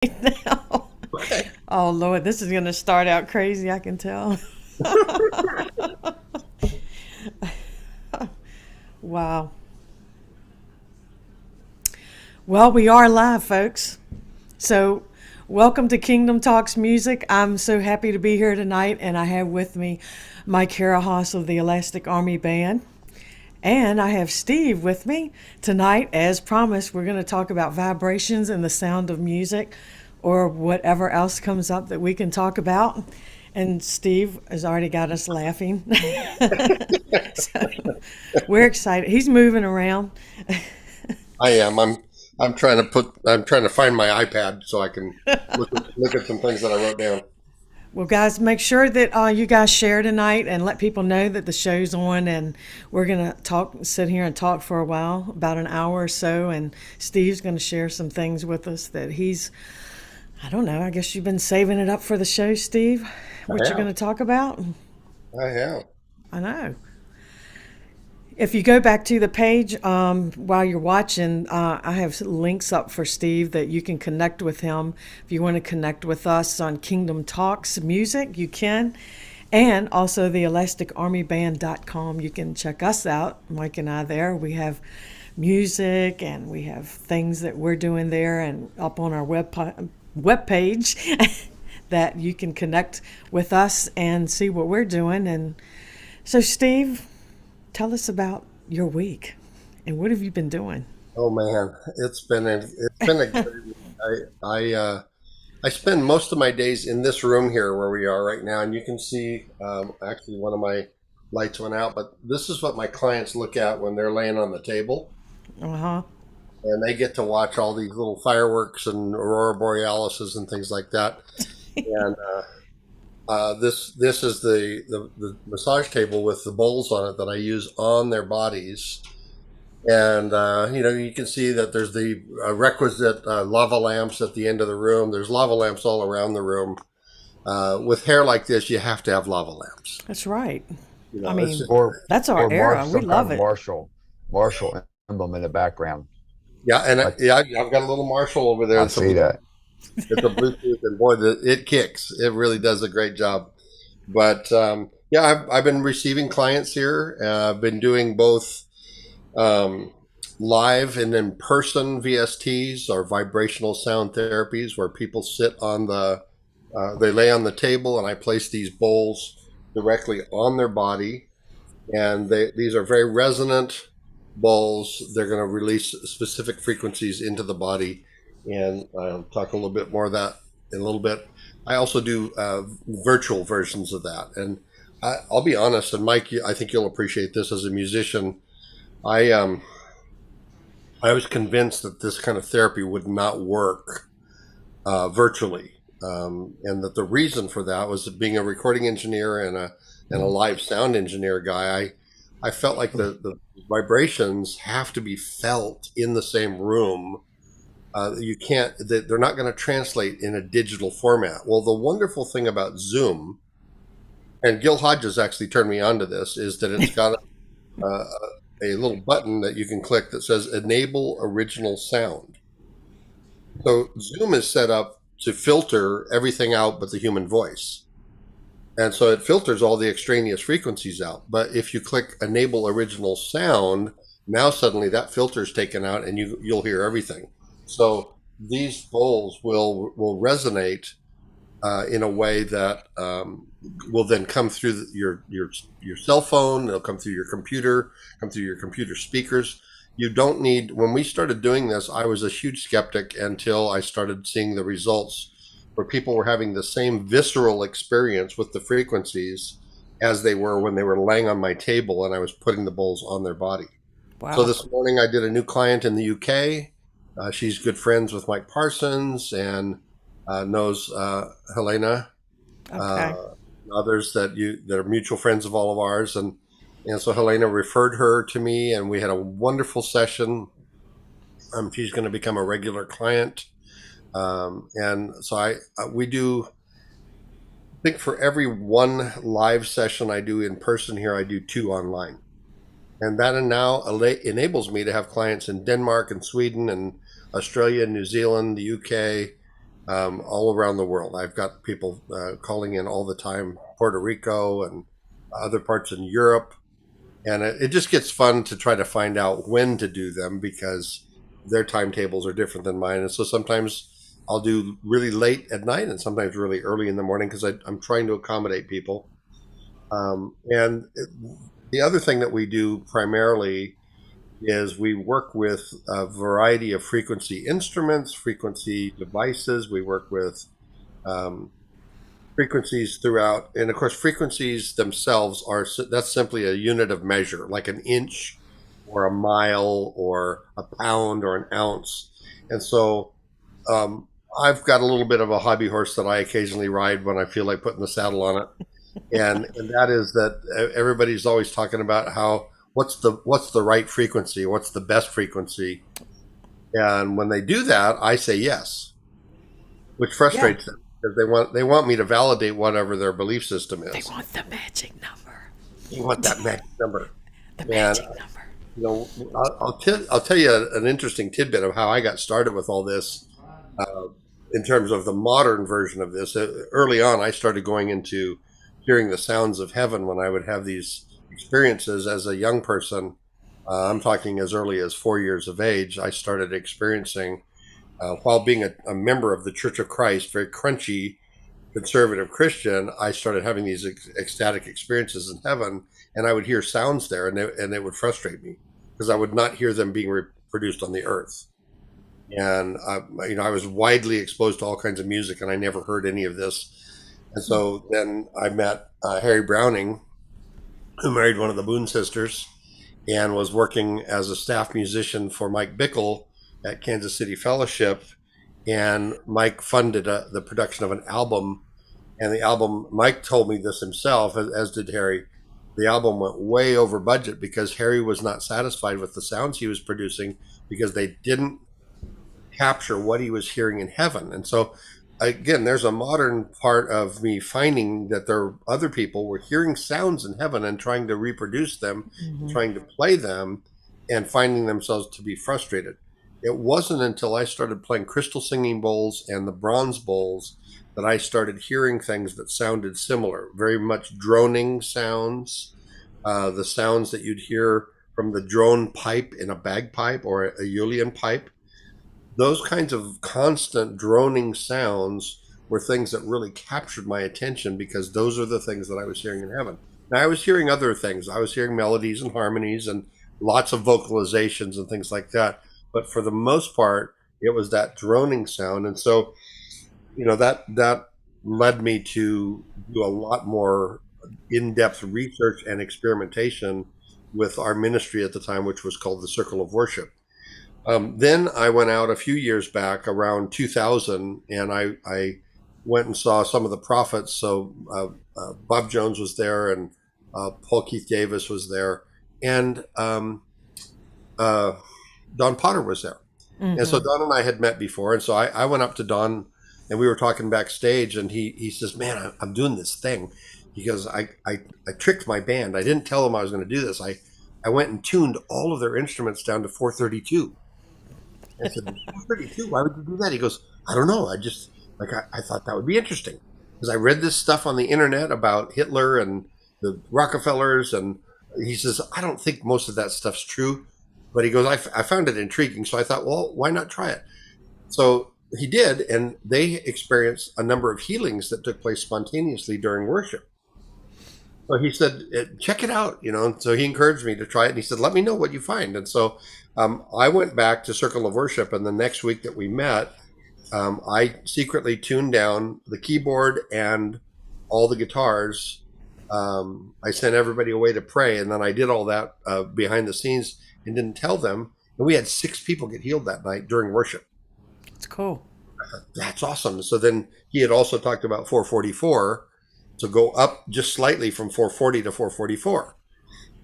now. Okay. Oh Lord, this is gonna start out crazy, I can tell. Wow. Well, we are live, folks. So, welcome to Kingdom Talks Music. I'm so happy to be here tonight, and I have with me Mike Harahoss of the Elastic Army Band. And I have Steve with me tonight. As promised, we're going to talk about vibrations and the sound of music or whatever else comes up that we can talk about. And Steve has already got us laughing. So we're excited. He's moving around. I am. I'm trying to find my iPad so I can look at some things that I wrote down. Well, guys, make sure that you guys share tonight and let people know that the show's on. And we're going to sit here and talk for a while, about an hour or so. And Steve's going to share some things with us that I don't know, I guess you've been saving it up for the show, Steve. I What you're going have. to talk about? I have. I know. If you go back to the page while you're watching, I have links up for Steve that you can connect with him. If you want to connect with us on Kingdom Talks Music, you can. And also the elasticarmyband.com. You can check us out, Mike and I there. We have music and we have things that we're doing there and up on our web page that you can connect with us and see what we're doing. And so, Steve, tell us about your week and what have you been doing? Oh man, it's been a great week. I spend most of my days in this room here where we are right now, and you can see actually one of my lights went out, but this is what my clients look at when they're laying on the table, Uh huh. and they get to watch all these little fireworks and aurora borealises and things like that. And this is the massage table with the bowls on it that I use on their bodies. And you can see that there's the requisite lava lamps at the end of the room. There's lava lamps all around the room. With hair like this, you have to have lava lamps. That's right. I It's mean, just, that's our or era. We some kind love of it. martial emblem in the background. yeah, and I yeah, I've got a little Marshall over there. I see that. It's a Bluetooth, and boy, it kicks. It really does a great job. But yeah, I've been receiving clients here. I've been doing both um, live and in person VSTs or vibrational sound therapies where people sit on they lay on the table and I place these bowls directly on their body. And these are very resonant bowls. They're going to release specific frequencies into the body. And I'll talk a little bit more of that in a little bit. I also do virtual versions of that. And I'll be honest, and Mike, I think you'll appreciate this as a musician. I I was convinced that this kind of therapy would not work virtually, and that the reason for that was that being a recording engineer and a live sound engineer guy. I felt like the vibrations have to be felt in the same room. You can't. They're not going to translate in a digital format. Well, the wonderful thing about Zoom, and Gil Hodges actually turned me on to this, is that it's got a, a little button that you can click that says enable original sound. So Zoom is set up to filter everything out but the human voice. And so it filters all the extraneous frequencies out. But if you click enable original sound, now suddenly that filter is taken out and you'll hear everything. So these bowls will resonate in a way that will then come through your cell phone. It'll come through your computer, come through your computer speakers. You don't need. When we started doing this, I was a huge skeptic until I started seeing the results, where people were having the same visceral experience with the frequencies as they were when they were laying on my table and I was putting the bowls on their body. So Wow. this morning I did a new client in the UK. She's good friends with Mike Parsons and knows Helena, Okay. uh, others that are mutual friends of all of ours, and so Helena referred her to me, and we had a wonderful session. She's going to become a regular client, and so we do. I think for every one live session I do in person here, I do two online, and that now enables me to have clients in Denmark and Sweden and Australia, New Zealand, the UK, all around the world. I've got people calling in all the time, Puerto Rico and other parts in Europe. And it just gets fun to try to find out when to do them because their timetables are different than mine. And so sometimes I'll do really late at night and sometimes really early in the morning because I'm trying to accommodate people. The other thing that we do primarily is we work with a variety of frequency instruments, frequency devices. We work with um, frequencies throughout, and of course, frequencies themselves are that's simply a unit of measure, like an inch or a mile or a pound or an ounce. And so um, I've got a little bit of a hobby horse that I occasionally ride when I feel like putting the saddle on it, and that is that everybody's always talking about how what's the right frequency, what's the best frequency, and when they do that, I say yes, which Yeah. frustrates them because they want me to validate whatever their belief system They is. want the magic number. They want that magic number, The and magic number. I'll tell you an interesting tidbit of how I got started with all this. Uh, in terms of the modern version of this, early on, I started going into hearing the sounds of heaven when I would have these experiences as a young person. I'm talking as early as 4 years of age. I started experiencing, while being a member of the Church of Christ, very crunchy conservative Christian, I started having these ecstatic experiences in heaven, and I would hear sounds there, and it would frustrate me because I would not hear them being reproduced on the earth. And I was widely exposed to all kinds of music, and I never heard any of this. And so then I met Harry Browning, who married one of the Boone sisters, and was working as a staff musician for Mike Bickle at Kansas City Fellowship. And Mike funded the production of an album, and the album, Mike told me this himself, as did Harry. The album went way over budget because Harry was not satisfied with the sounds he was producing because they didn't capture what he was hearing in heaven. And so, again, there's a modern part of me finding that there are other people were hearing sounds in heaven and trying to reproduce them, Mm-hmm. trying to play them, and finding themselves to be frustrated. It wasn't until I started playing crystal singing bowls and the bronze bowls that I started hearing things that sounded similar, very much droning sounds, the sounds that you'd hear from the drone pipe in a bagpipe or a Julian pipe. Those kinds of constant droning sounds were things that really captured my attention because those are the things that I was hearing in heaven. Now, I was hearing other things. I was hearing melodies and harmonies and lots of vocalizations and things like that. But for the most part, it was that droning sound. And so, that led me to do a lot more in-depth research and experimentation with our ministry at the time, which was called the Circle of Worship. Then I went out a few years back around 2000, and I went and saw some of the prophets. So Bob Jones was there, and Paul Keith Davis was there, and uh, Don Potter was there. And so Mm-hmm. Don and I had met before, and so I went up to Don, and we were talking backstage, and he says, "Man, I'm doing this thing." He goes, I tricked my band. I didn't tell them I was going to do this. I went and tuned all of their instruments down to 432. I said, 432? Why would you do that? He goes, I don't know. I thought that would be interesting because I read this stuff on the internet about Hitler and the Rockefellers. And he says, I don't think most of that stuff's true. But he goes, I found it intriguing. So I thought, well, why not try it? So he did. And they experienced a number of healings that took place spontaneously during worship. So he said, check it out, And so he encouraged me to try it. And he said, let me know what you find. And so I went back to Circle of Worship. And the next week that we met, I secretly tuned down the keyboard and all the guitars. I sent everybody away to pray. And then I did all that behind the scenes and didn't tell them. And we had 6 people get healed that night during worship. It's cool. That's awesome. So then he had also talked about 444 to go up just slightly from 440 to 444.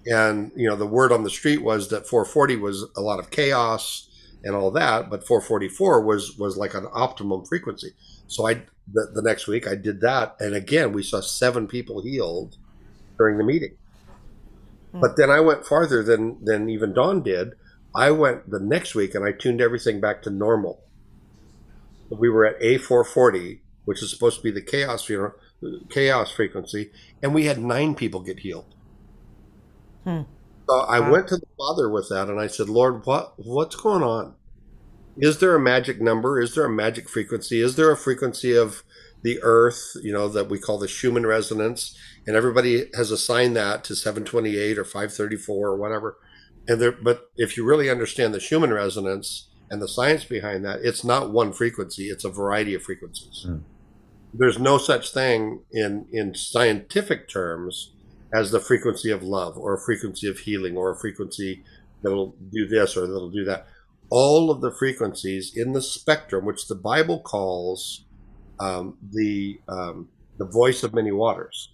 And the word on the street was that 440 was a lot of chaos and all that, but 444 was like an optimum frequency. So the next week I did that, and again we saw 7 people healed during the meeting. Mm. But then I went farther than even Dawn did. I went the next week and I tuned everything back to normal. We were at A440, which is supposed to be the chaos frequency, and we had 9 people get healed. Hmm. So I Wow. went to the Father with that, and I said, Lord, what's going on? Is there a magic number? Is there a magic frequency? Is there a frequency of the earth, that we call the Schumann resonance? And everybody has assigned that to 728 or 534 or whatever. But if you really understand the Schumann resonance and the science behind that, it's not one frequency, it's a variety of frequencies. Mm. There's no such thing in scientific terms as the frequency of love or a frequency of healing or a frequency that'll do this or that'll do that. All of the frequencies in the spectrum, which the Bible calls the voice of many waters,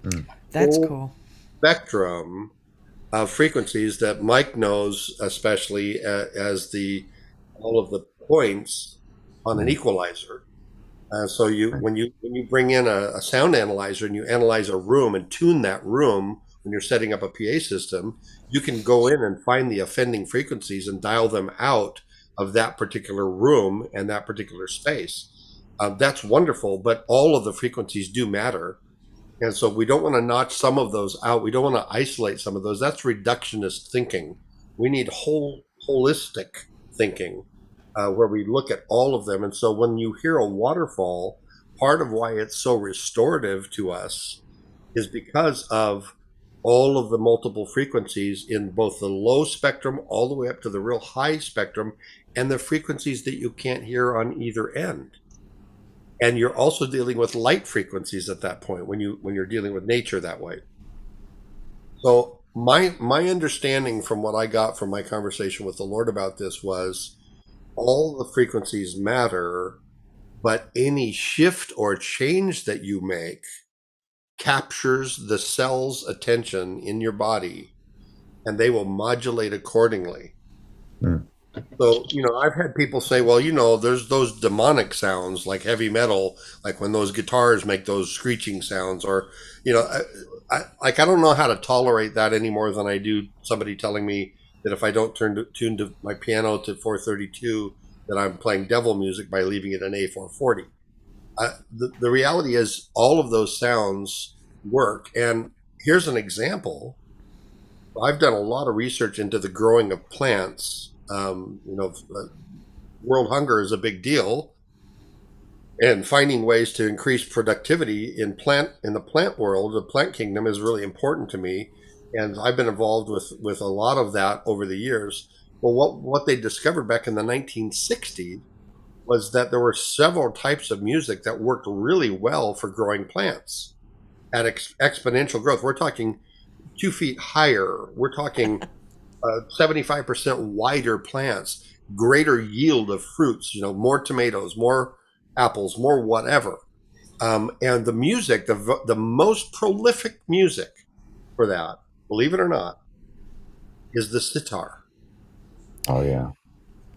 Mm. That's whole cool. spectrum of frequencies that Mike knows, especially as the all of the points on an Mm. equalizer. So you Right. when you bring in a sound analyzer and you analyze a room and tune that room when you're setting up a PA system, you can go in and find the offending frequencies and dial them out of that particular room and that particular space. That's wonderful, but all of the frequencies do matter. And so we don't want to notch some of those out. We don't want to isolate some of those. That's reductionist thinking. We need holistic thinking where we look at all of them. And so when you hear a waterfall, part of why it's so restorative to us is because of all of the multiple frequencies in both the low spectrum all the way up to the real high spectrum and the frequencies that you can't hear on either end. And you're also dealing with light frequencies at that point when you're dealing with nature that way. So my understanding from what I got from my conversation with the Lord about this was all the frequencies matter, but any shift or change that you make captures the cell's attention in your body and they will modulate accordingly. Mm. So, I've had people say, well, there's those demonic sounds like heavy metal, like when those guitars make those screeching sounds, or, I don't know how to tolerate that any more than I do somebody telling me that if I don't tune to my piano to 432, that I'm playing devil music by leaving it in A440. The reality is all of those sounds work. And here's an example. I've done a lot of research into the growing of plants. World hunger is a big deal, and finding ways to increase productivity in the plant world, the plant kingdom, is really important to me. And I've been involved with a lot of that over the years. Well, what they discovered back in the 1960s was that there were several types of music that worked really well for growing plants at exponential growth. We're talking 2 feet higher. We're talking 75% wider plants, greater yield of fruits, more tomatoes, more apples, more whatever. And the music, the most prolific music for that, believe it or not, is the sitar. Oh yeah.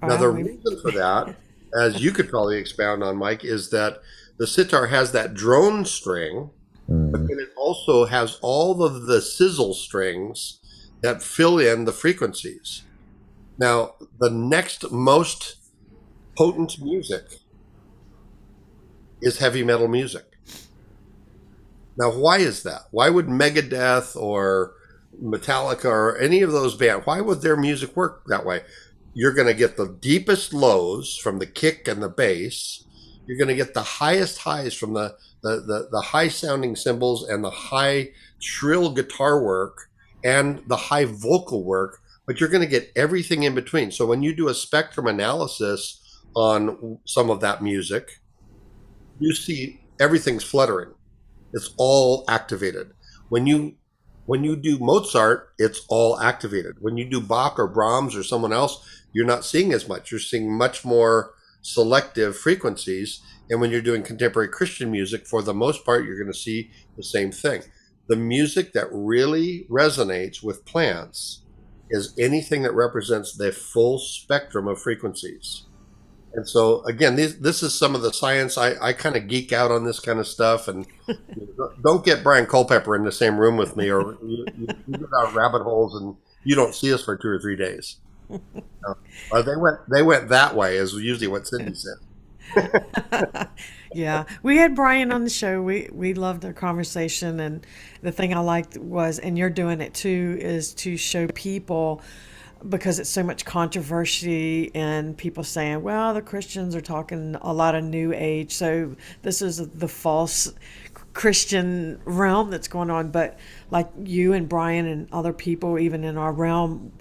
Now, the Wow. We reason for that, as you could probably expound on, Mike, is that the sitar has that drone string, but Mm. then it also has all of the sizzle strings that fill in the frequencies. Now, the next most potent music is heavy metal music. Now, why is that? Why would Megadeth or Metallica or any of those bands, why would their music work that way? You're going to get the deepest lows from the kick and the bass. You're going to get the highest highs from the high sounding cymbals and the high shrill guitar work and the high vocal work, but you're going to get everything in between. So when you do a spectrum analysis on some of that music, you see everything's fluttering. It's all activated. When you do Mozart, it's all activated. When you do Bach or Brahms or someone else, you're not seeing as much. You're seeing much more selective frequencies. And when you're doing contemporary Christian music, for the most part, you're going to see the same thing. The music that really resonates with plants is anything that represents the full spectrum of frequencies. And so, again, this is some of the science. I kind of geek out on this kind of stuff, and don't get Brian Culpepper in the same room with me, or you go down rabbit holes and you don't see us for 2 or 3 days. They went that way, is usually what Cindy said. Yeah, we had Brian on the show. We loved our conversation, and the thing I liked was, and you're doing it too, is to show people, because it's so much controversy and people saying, well, the Christians are talking a lot of New Age, so this is the false Christian realm that's going on. But like you and Brian and other people, even in our realm,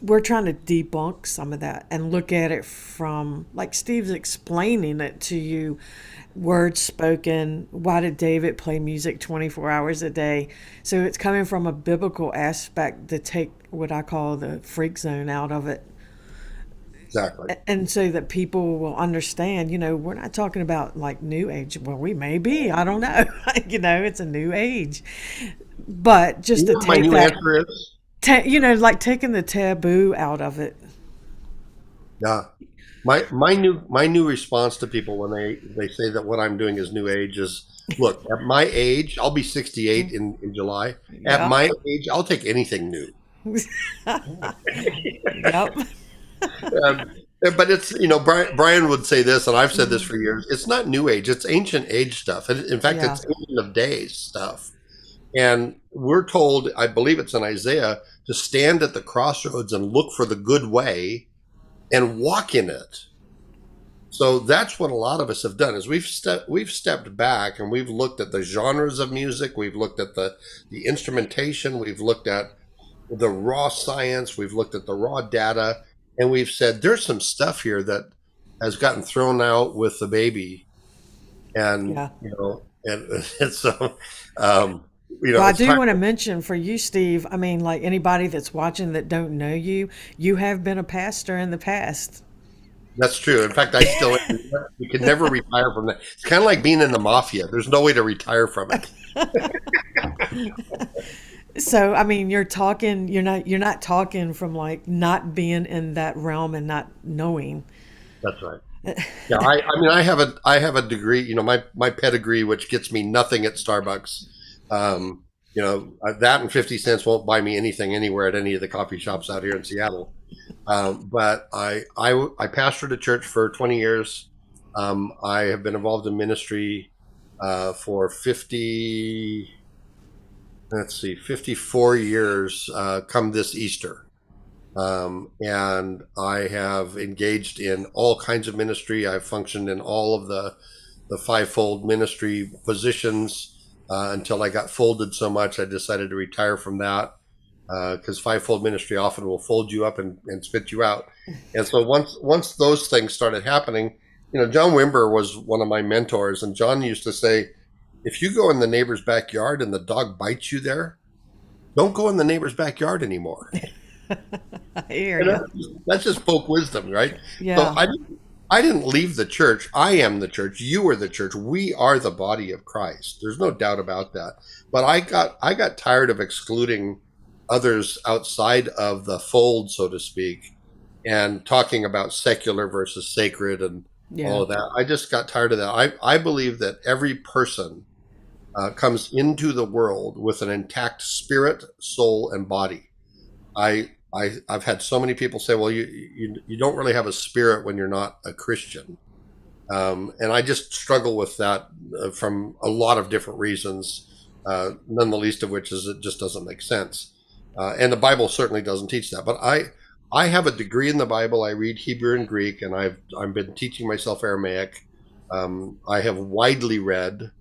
we're trying to debunk some of that and look at it from, like Steve's explaining it to you, words spoken. Why did David play music 24 hours a day? So it's coming from a biblical aspect to take what I call the freak zone out of it. Exactly. And so that people will understand, we're not talking about like new age. Well, we may be, I don't know. It's a new age. But You just know to what my take new that, answer is? like taking the taboo out of it. Yeah. My new response to people when they say that what I'm doing is new age is, look, at my age, I'll be 68 in July. At Yeah. my age, I'll take anything new. Yep. Um, but it's, Brian would say this, and I've said this for years. It's not new age; it's ancient age stuff. And in fact, Yeah. it's ancient of days stuff. And we're told, I believe it's in Isaiah, to stand at the crossroads and look for the good way and walk in it. So that's what a lot of us have done is we've stepped back and we've looked at the genres of music, we've looked at the instrumentation, we've looked at the raw science, we've looked at the raw data, and we've said there's some stuff here that has gotten thrown out with the baby, and Yeah. and so um, Well, I it's do time. want to mention for you, Steve. I mean, like anybody that's watching that don't know you, you have been a pastor in the past. That's true. In fact, I still you can never retire from that. It's kind of like being in the mafia. There's no way to retire from it. So, I mean, you're not talking from like not being in that realm and not knowing. That's right. Yeah, I mean, I have a degree. My pedigree, which gets me nothing at Starbucks. That and 50 cents won't buy me anything anywhere at any of the coffee shops out here in Seattle. But I pastored a church for 20 years. I have been involved in ministry for 54 years. Come this Easter. And I have engaged in all kinds of ministry. I've functioned in all of the fivefold ministry positions until I got folded so much I decided to retire from that, because fivefold ministry often will fold you up and spit you out. And so once those things started happening, John Wimber was one of my mentors, and John used to say, if you go in the neighbor's backyard and the dog bites you there, don't go in the neighbor's backyard anymore. I hear And you. that's just folk wisdom, right? So Yeah. I didn't leave the church. I am the church. You are the church. We are the body of Christ. There's no doubt about that. But I got tired of excluding others outside of the fold, so to speak, and talking about secular versus sacred and all Yeah. of that. I just got tired of that. I believe that every person comes into the world with an intact spirit, soul, and body. I've had so many people say, "Well, you don't really have a spirit when you're not a Christian," and I just struggle with that from a lot of different reasons. None the least of which is it just doesn't make sense, and the Bible certainly doesn't teach that. But I have a degree in the Bible. I read Hebrew and Greek, and I've been teaching myself Aramaic. I have widely read,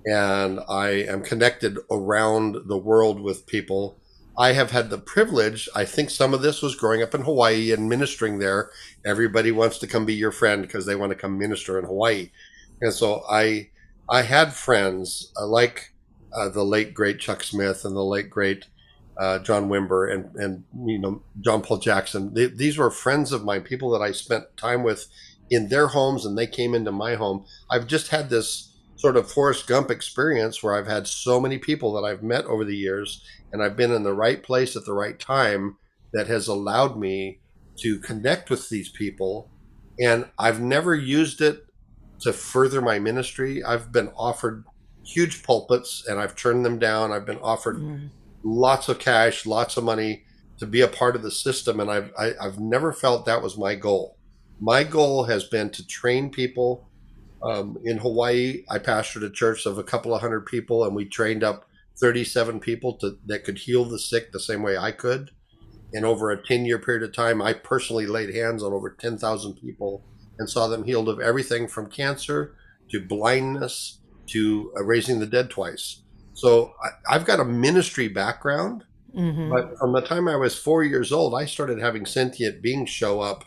and I am connected around the world with people. I have had the privilege, I think some of this was growing up in Hawaii and ministering there. Everybody wants to come be your friend because they want to come minister in Hawaii. And so I had friends like the late great Chuck Smith and the late great John Wimber and John Paul Jackson. These were friends of mine, people that I spent time with in their homes, and they came into my home. I've just had this sort of Forrest Gump experience where I've had so many people that I've met over the years, and I've been in the right place at the right time that has allowed me to connect with these people. And I've never used it to further my ministry. I've been offered huge pulpits and I've turned them down. I've been offered Mm. lots of cash, lots of money to be a part of the system, and I've never felt that was my goal. My goal has been to train people. In Hawaii, I pastored a church of a couple of hundred people, and we trained up 37 people that could heal the sick the same way I could. And over a 10-year period of time, I personally laid hands on over 10,000 people and saw them healed of everything from cancer to blindness to raising the dead twice. So I've got a ministry background, Mm-hmm. but from the time I was 4 years old, I started having sentient beings show up,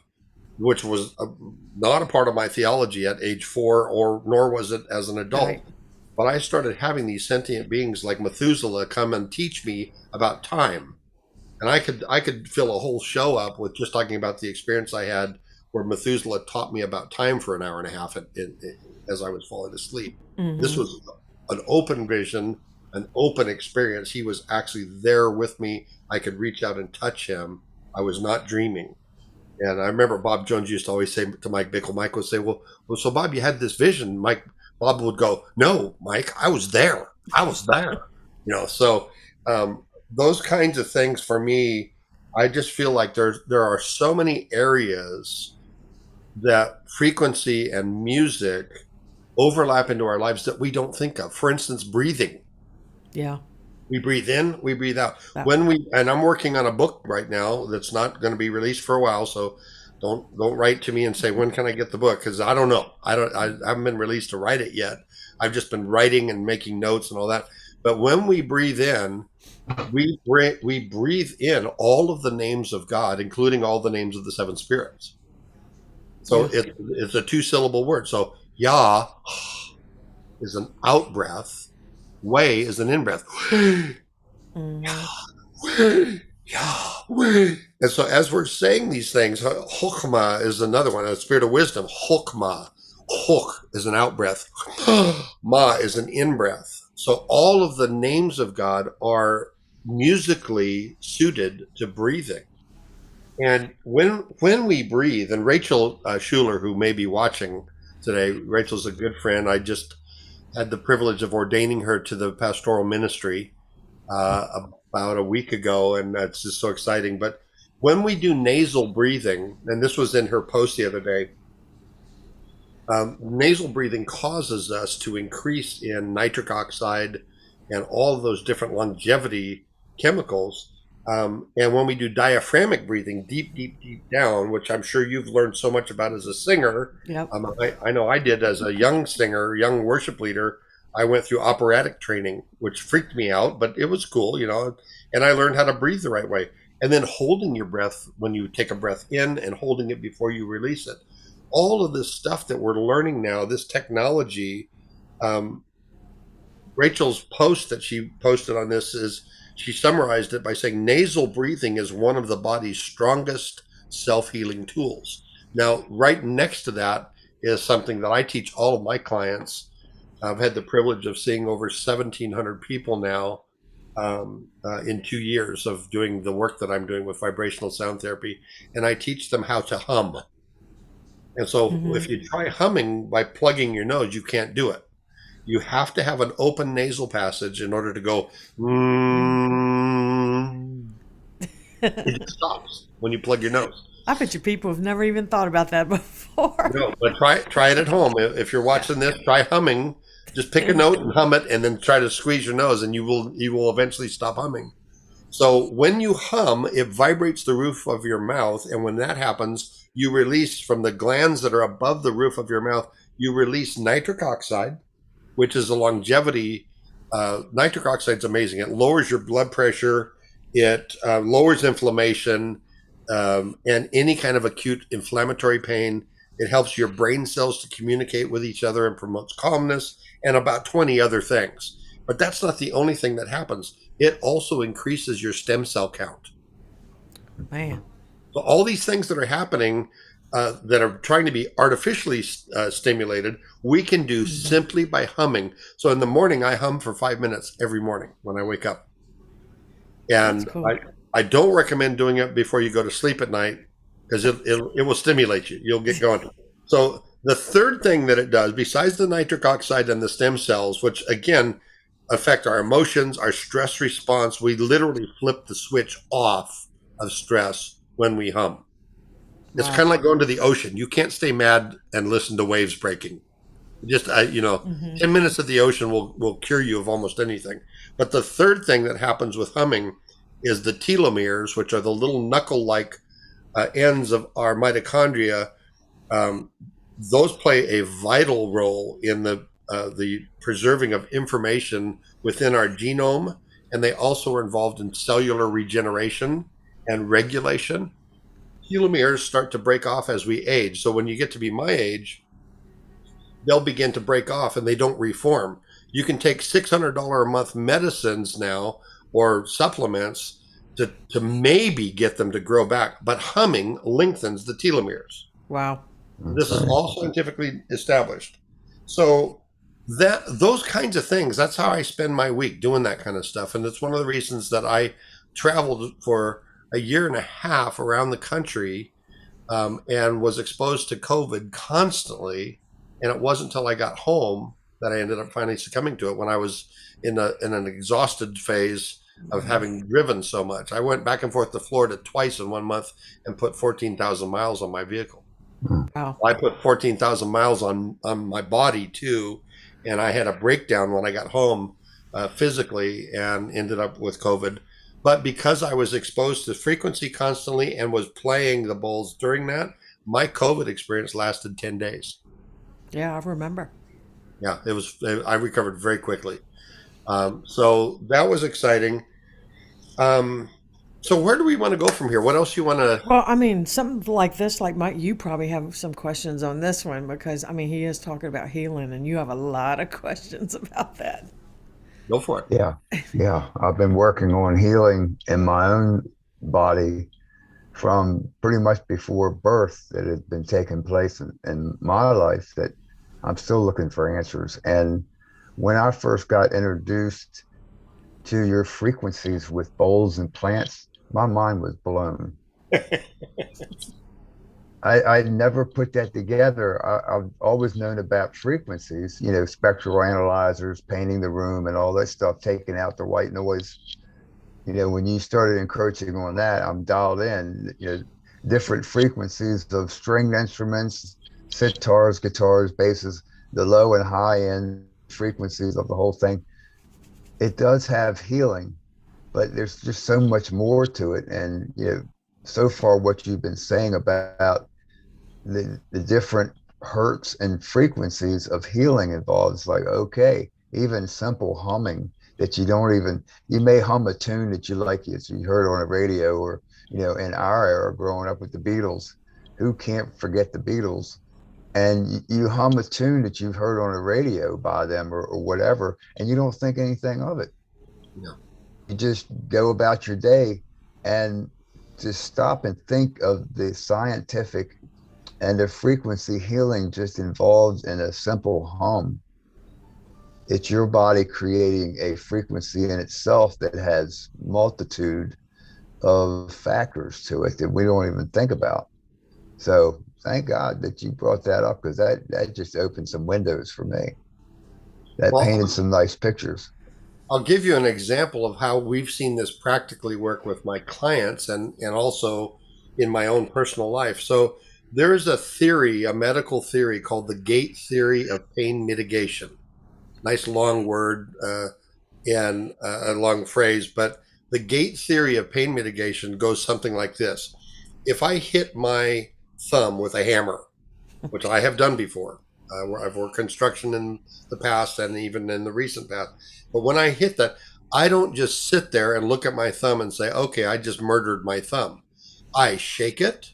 which was not a part of my theology at age 4, or nor was it as an adult. Right. But I started having these sentient beings like Methuselah come and teach me about time, and I could fill a whole show up with just talking about the experience I had where Methuselah taught me about time for an hour and a half as I was falling asleep. This Mm-hmm. was an open vision, an open experience. He was actually there with me. I could reach out and touch him. I was not dreaming. And I remember Bob Jones used to always say to Mike Bickle, Mike would say, well, so Bob, you had this vision. Bob would go, no, Mike, I was there. I was there. So those kinds of things for me, I just feel like there are so many areas that frequency and music overlap into our lives that we don't think of. For instance, breathing. Yeah. We breathe in, we breathe out. That, And I'm working on a book right now that's not going to be released for a while, so don't write to me and say when can I get the book, because I don't know. I haven't been released to write it yet. I've just been writing and making notes and all that. But when we breathe in, we breathe in all of the names of God, including all the names of the seven spirits. So yeah. it's a 2-syllable word. So Yah is an out breath. Way is an in breath. Mm-hmm. Yahweh. And so as we're saying these things, Chokmah is another one, a spirit of wisdom. Chokmah. Chok is an out breath. Ma is an in breath. So all of the names of God are musically suited to breathing. And when we breathe, and Rachel Schuler, who may be watching today, Rachel's a good friend. I just had the privilege of ordaining her to the pastoral ministry about a week ago, and that's just so exciting. But when we do nasal breathing, and this was in her post the other day, nasal breathing causes us to increase in nitric oxide and all of those different longevity chemicals. And when we do diaphragmic breathing, deep, deep, deep down, which I'm sure you've learned so much about as a singer, Yep. I know I did as a young singer, young worship leader. I went through operatic training, which freaked me out, but it was cool, and I learned how to breathe the right way. And then holding your breath when you take a breath in and holding it before you release it. All of this stuff that we're learning now, this technology, um, Rachel's post that she posted on this is she summarized it by saying nasal breathing is one of the body's strongest self-healing tools. Now, right next to that is something that I teach all of my clients. I've had the privilege of seeing over 1,700 people now in 2 years of doing the work that I'm doing with vibrational sound therapy, and I teach them how to hum. And so Mm-hmm. if you try humming by plugging your nose, you can't do it. You have to have an open nasal passage in order to go. Mm. It just stops when you plug your nose. I bet you people have never even thought about that before. No, but try it at home. If you're watching this, try humming. Just pick a note and hum it, and then try to squeeze your nose, and you will eventually stop humming. So when you hum, it vibrates the roof of your mouth, and when that happens, you release from the glands that are above the roof of your mouth. You release nitric oxide, which is a longevity. Nitric oxide is amazing. It lowers your blood pressure. It lowers inflammation and any kind of acute inflammatory pain. It helps your brain cells to communicate with each other and promotes calmness and about 20 other things. But that's not the only thing that happens. It also increases your stem cell count. Man. So all these things that are happening that are trying to be artificially stimulated, we can do simply by humming. So in the morning, I hum for 5 minutes every morning when I wake up. That's And cool. I don't recommend doing it before you go to sleep at night because it will stimulate you. You'll get going. So the third thing that it does, besides the nitric oxide and the stem cells, which again affect our emotions, our stress response, we literally flip the switch off of stress when we hum. It's Wow. kind of like going to the ocean. You can't stay mad and listen to waves breaking. Just, 10 minutes at the ocean will cure you of almost anything. But the third thing that happens with humming is the telomeres, which are the little knuckle-like ends of our mitochondria. Um, those play a vital role in the preserving of information within our genome, and they also are involved in cellular regeneration and regulation. Telomeres start to break off as we age. So when you get to be my age, they'll begin to break off and they don't reform. You can take $600 a month medicines now or supplements to maybe get them to grow back, but humming lengthens the telomeres. Wow. This is Okay. all scientifically established. So that those kinds of things, that's how I spend my week doing that kind of stuff. And it's one of the reasons that I traveled for a year and a half around the country, and was exposed to COVID constantly. And it wasn't until I got home that I ended up finally succumbing to it when I was in an exhausted phase of having driven so much. I went back and forth to Florida twice in 1 month and put 14,000 miles on my vehicle. Mm. Wow. I put 14,000 miles on my body too, and I had a breakdown when I got home, physically, and ended up with COVID. But because I was exposed to frequency constantly and was playing the bowls during that, my COVID experience lasted 10 days. Yeah, I remember. Yeah, it was. I recovered very quickly. So that was exciting. Um, so where do we want to go from here? What else you want to Well, I mean, something like this, like Mike, you probably have some questions on this one because, I mean, he is talking about healing and you have a lot of questions about that. go for? It. Yeah. Yeah. I've been working on healing in my own body from pretty much before birth that had been taking place in my life that I'm still looking for answers. And when I first got introduced to your frequencies with bowls and plants, my mind was blown. I never put that together. I've always known about frequencies, spectral analyzers, painting the room, and all that stuff, taking out the white noise. When you started encroaching on that, I'm dialed in. Different frequencies of stringed instruments, sitars, guitars, basses, the low and high end frequencies of the whole thing. It does have healing, but there's just so much more to it. And so far, what you've been saying about the different hertz and frequencies of healing involved. It's like, okay, even simple humming that you may hum a tune that you like, you heard on the radio, or, in our era growing up with the Beatles, who can't forget the Beatles? And you hum a tune that you've heard on the radio by them, or whatever, and you don't think anything of it. No. You just go about your day and just stop and think of the scientific and the frequency healing just involved in a simple hum. It's your body creating a frequency in itself that has multitude of factors to it that we don't even think about. So thank God that you brought that up, because that just opened some windows for me. That Well, painted some nice pictures. I'll give you an example of how we've seen this practically work with my clients and also in my own personal life. So there's a theory, a medical theory called the gate theory of pain mitigation. Nice long word, and a long phrase, but the gate theory of pain mitigation goes something like this. If I hit my thumb with a hammer, which I have done before, I've worked construction in the past and even in the recent past. But when I hit that, I don't just sit there and look at my thumb and say, okay, I just murdered my thumb. I shake it,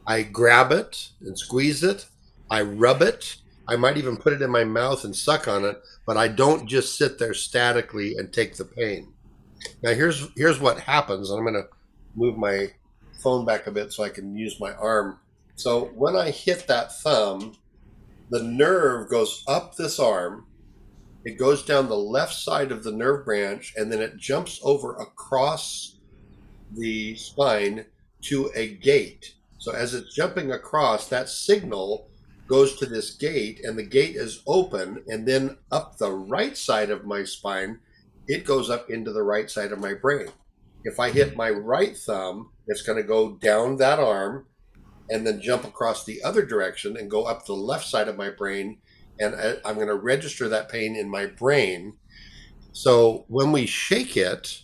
I grab it and squeeze it, I rub it, I might even put it in my mouth and suck on it, but I don't just sit there statically and take the pain. Now here's what happens, and I'm going to move my phone back a bit so I can use my arm. So when I hit that thumb, the nerve goes up this arm, it goes down the left side of the nerve branch, and then it jumps over across the spine to a gate. So as it's jumping across, that signal goes to this gate, and the gate is open, and then up the right side of my spine, it goes up into the right side of my brain. If I hit my right thumb, it's going to go down that arm, and then jump across the other direction and go up the left side of my brain. And I'm going to register that pain in my brain. So when we shake it,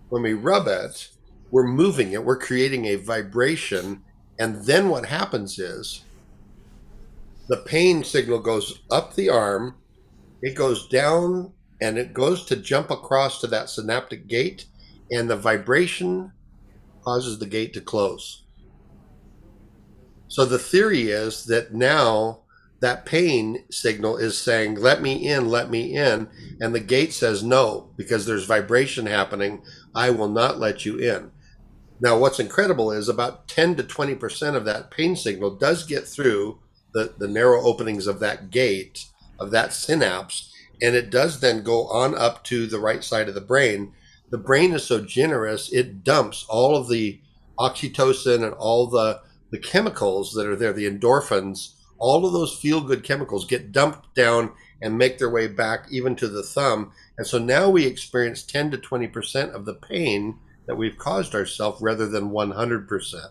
when we rub it, we're moving it, we're creating a vibration. And then what happens is the pain signal goes up the arm, it goes down, and it goes to jump across to that synaptic gate, and the vibration causes the gate to close. So the theory is that now that pain signal is saying, let me in, let me in. And the gate says no, because there's vibration happening. I will not let you in. Now, what's incredible is about 10 to 20% of that pain signal does get through the narrow openings of that gate, of that synapse, and it does then go on up to the right side of the brain. The brain is so generous, it dumps all of the oxytocin and all the chemicals that are there, the endorphins, all of those feel-good chemicals get dumped down and make their way back even to the thumb. And so now we experience 10 to 20% of the pain that we've caused ourselves rather than 100%.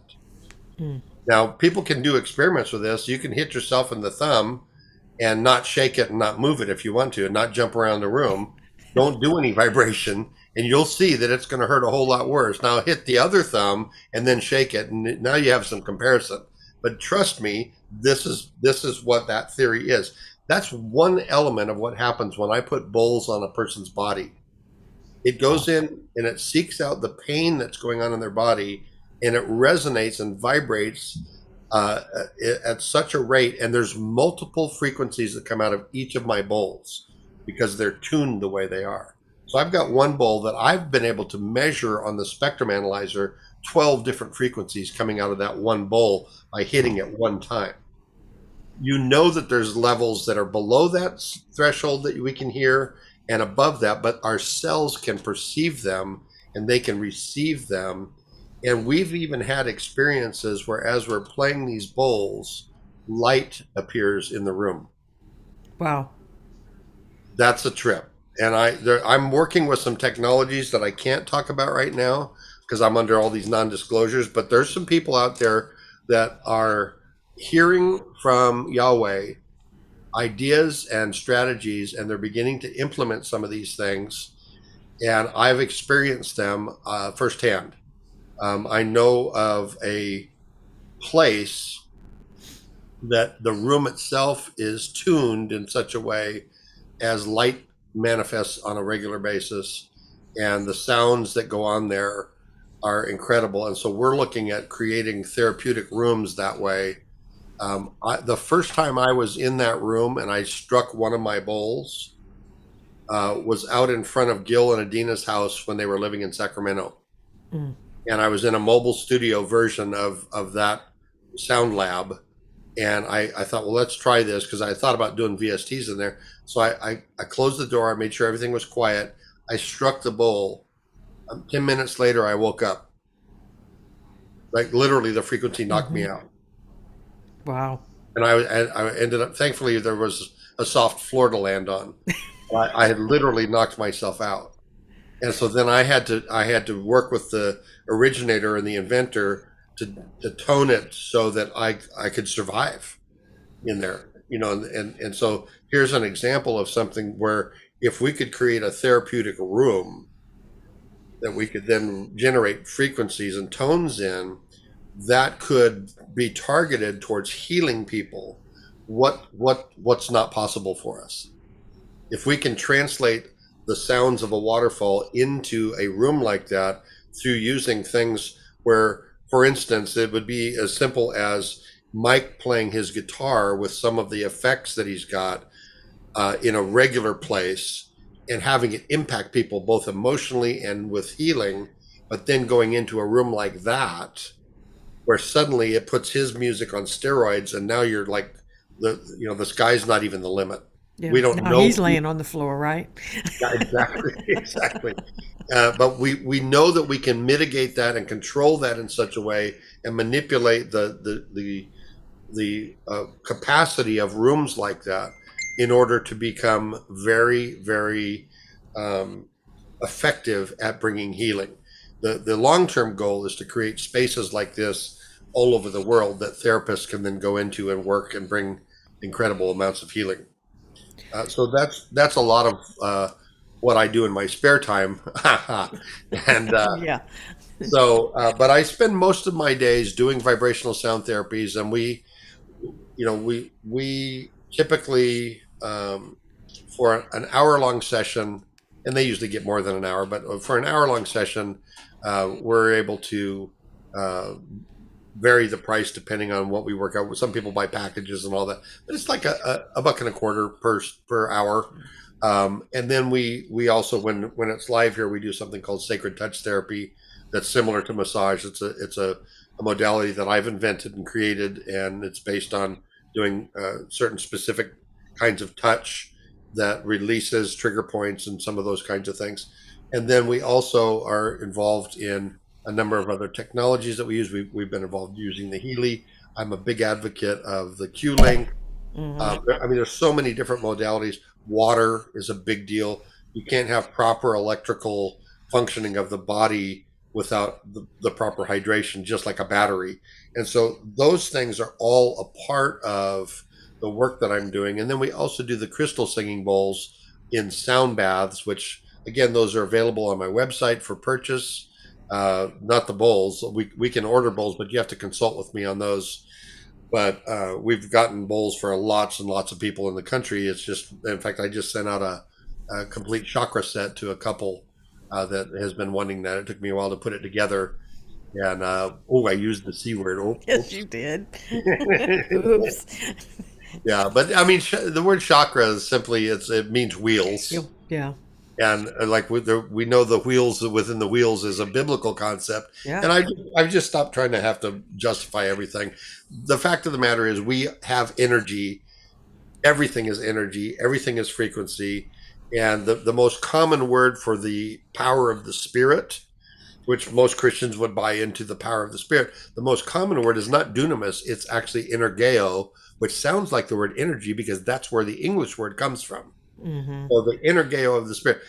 Now, people can do experiments with this. You can hit yourself in the thumb and not shake it and not move it if you want to, and not jump around the room. Don't do any vibration, and you'll see that it's going to hurt a whole lot worse. Now hit the other thumb and then shake it, and now you have some comparison. But trust me, this is what that theory is. That's one element of what happens when I put bowls on a person's body. It goes in and it seeks out the pain that's going on in their body, and it resonates and vibrates at such a rate. And there's multiple frequencies that come out of each of my bowls because they're tuned the way they are. So I've got one bowl that I've been able to measure on the spectrum analyzer 12 different frequencies coming out of that one bowl by hitting it one time. You know that there's levels that are below that threshold that we can hear and above that, but our cells can perceive them and they can receive them. And we've even had experiences where as we're playing these bowls, light appears in the room. Wow. That's a trip. And I'm working with some technologies that I can't talk about right now because I'm under all these non-disclosures, but there's some people out there that are hearing from Yahweh ideas and strategies, and they're beginning to implement some of these things. And I've experienced them firsthand. I know of a place that the room itself is tuned in such a way as light manifests on a regular basis, and the sounds that go on there are incredible. And so we're looking at creating therapeutic rooms that way. The first time I was in that room and I struck one of my bowls was out in front of Gil and Adina's house when they were living in Sacramento. And I was in a mobile studio version of that sound lab. And I thought, well, let's try this because I thought about doing VSTs in there. So I closed the door. I made sure everything was quiet. I struck the bowl. 10 minutes later, I woke up. Like literally the frequency knocked me out. Wow. And I ended up, thankfully, there was a soft floor to land on. I had literally knocked myself out. And so then I had to work with the originator and the inventor to tone it so that I could survive in there, and so here's an example of something where if we could create a therapeutic room that we could then generate frequencies and tones in, that could be targeted towards healing people. What's not possible for us? If we can translate the sounds of a waterfall into a room like that through using things where, for instance, it would be as simple as Mike playing his guitar with some of the effects that he's got in a regular place and having it impact people both emotionally and with healing, but then going into a room like that where suddenly it puts his music on steroids and now you're like, the sky's not even the limit. Yeah. We don't now know. He's laying on the floor, right? Yeah, exactly. But we know that we can mitigate that and control that in such a way and manipulate the capacity of rooms like that in order to become very, very effective at bringing healing. The long-term goal is to create spaces like this all over the world that therapists can then go into and work and bring incredible amounts of healing. So that's a lot of what I do in my spare time, and Yeah. but I spend most of my days doing vibrational sound therapies, and we typically for an hour long session, and they usually get more than an hour, but for an hour long session, we're able to uh, vary the price depending on what we work out. Some people buy packages and all that, but it's like a buck and a quarter per hour. And then we also when it's live here, we do something called sacred touch therapy that's similar to massage. It's a modality that I've invented and created, and it's based on doing certain specific kinds of touch that releases trigger points and some of those kinds of things. And then we also are involved in a number of other technologies that we use. We've been involved using the Healy. I'm a big advocate of the Q-Link. Hmm. I mean, there's so many different modalities. Water is a big deal. You can't have proper electrical functioning of the body without the proper hydration, just like a battery. And so those things are all a part of the work that I'm doing. And then we also do the crystal singing bowls in sound baths, which again, those are available on my website for purchase. Not the bowls. We can order bowls, but you have to consult with me on those. But we've gotten bowls for lots and lots of people in the country. It's just, in fact, I just sent out a complete chakra set to a couple that has been wanting that. It took me a while to put it together. And I used the C word. Oh, Yes, oops. you did. Oops. Yeah, but I mean, the word chakra is simply it means wheels. Yeah. And like we know the wheels within the wheels is a biblical concept, Yeah. and I've just stopped trying to have to justify everything. The fact of the matter is we have energy. Everything is energy, everything is frequency, and the most common word for the power of the spirit, which most Christians would buy into, the power of the spirit, the most common word is not dunamis, it's actually energeo, which sounds like the word energy because that's where the English word comes from. Hmm. So the energeo of the spirit.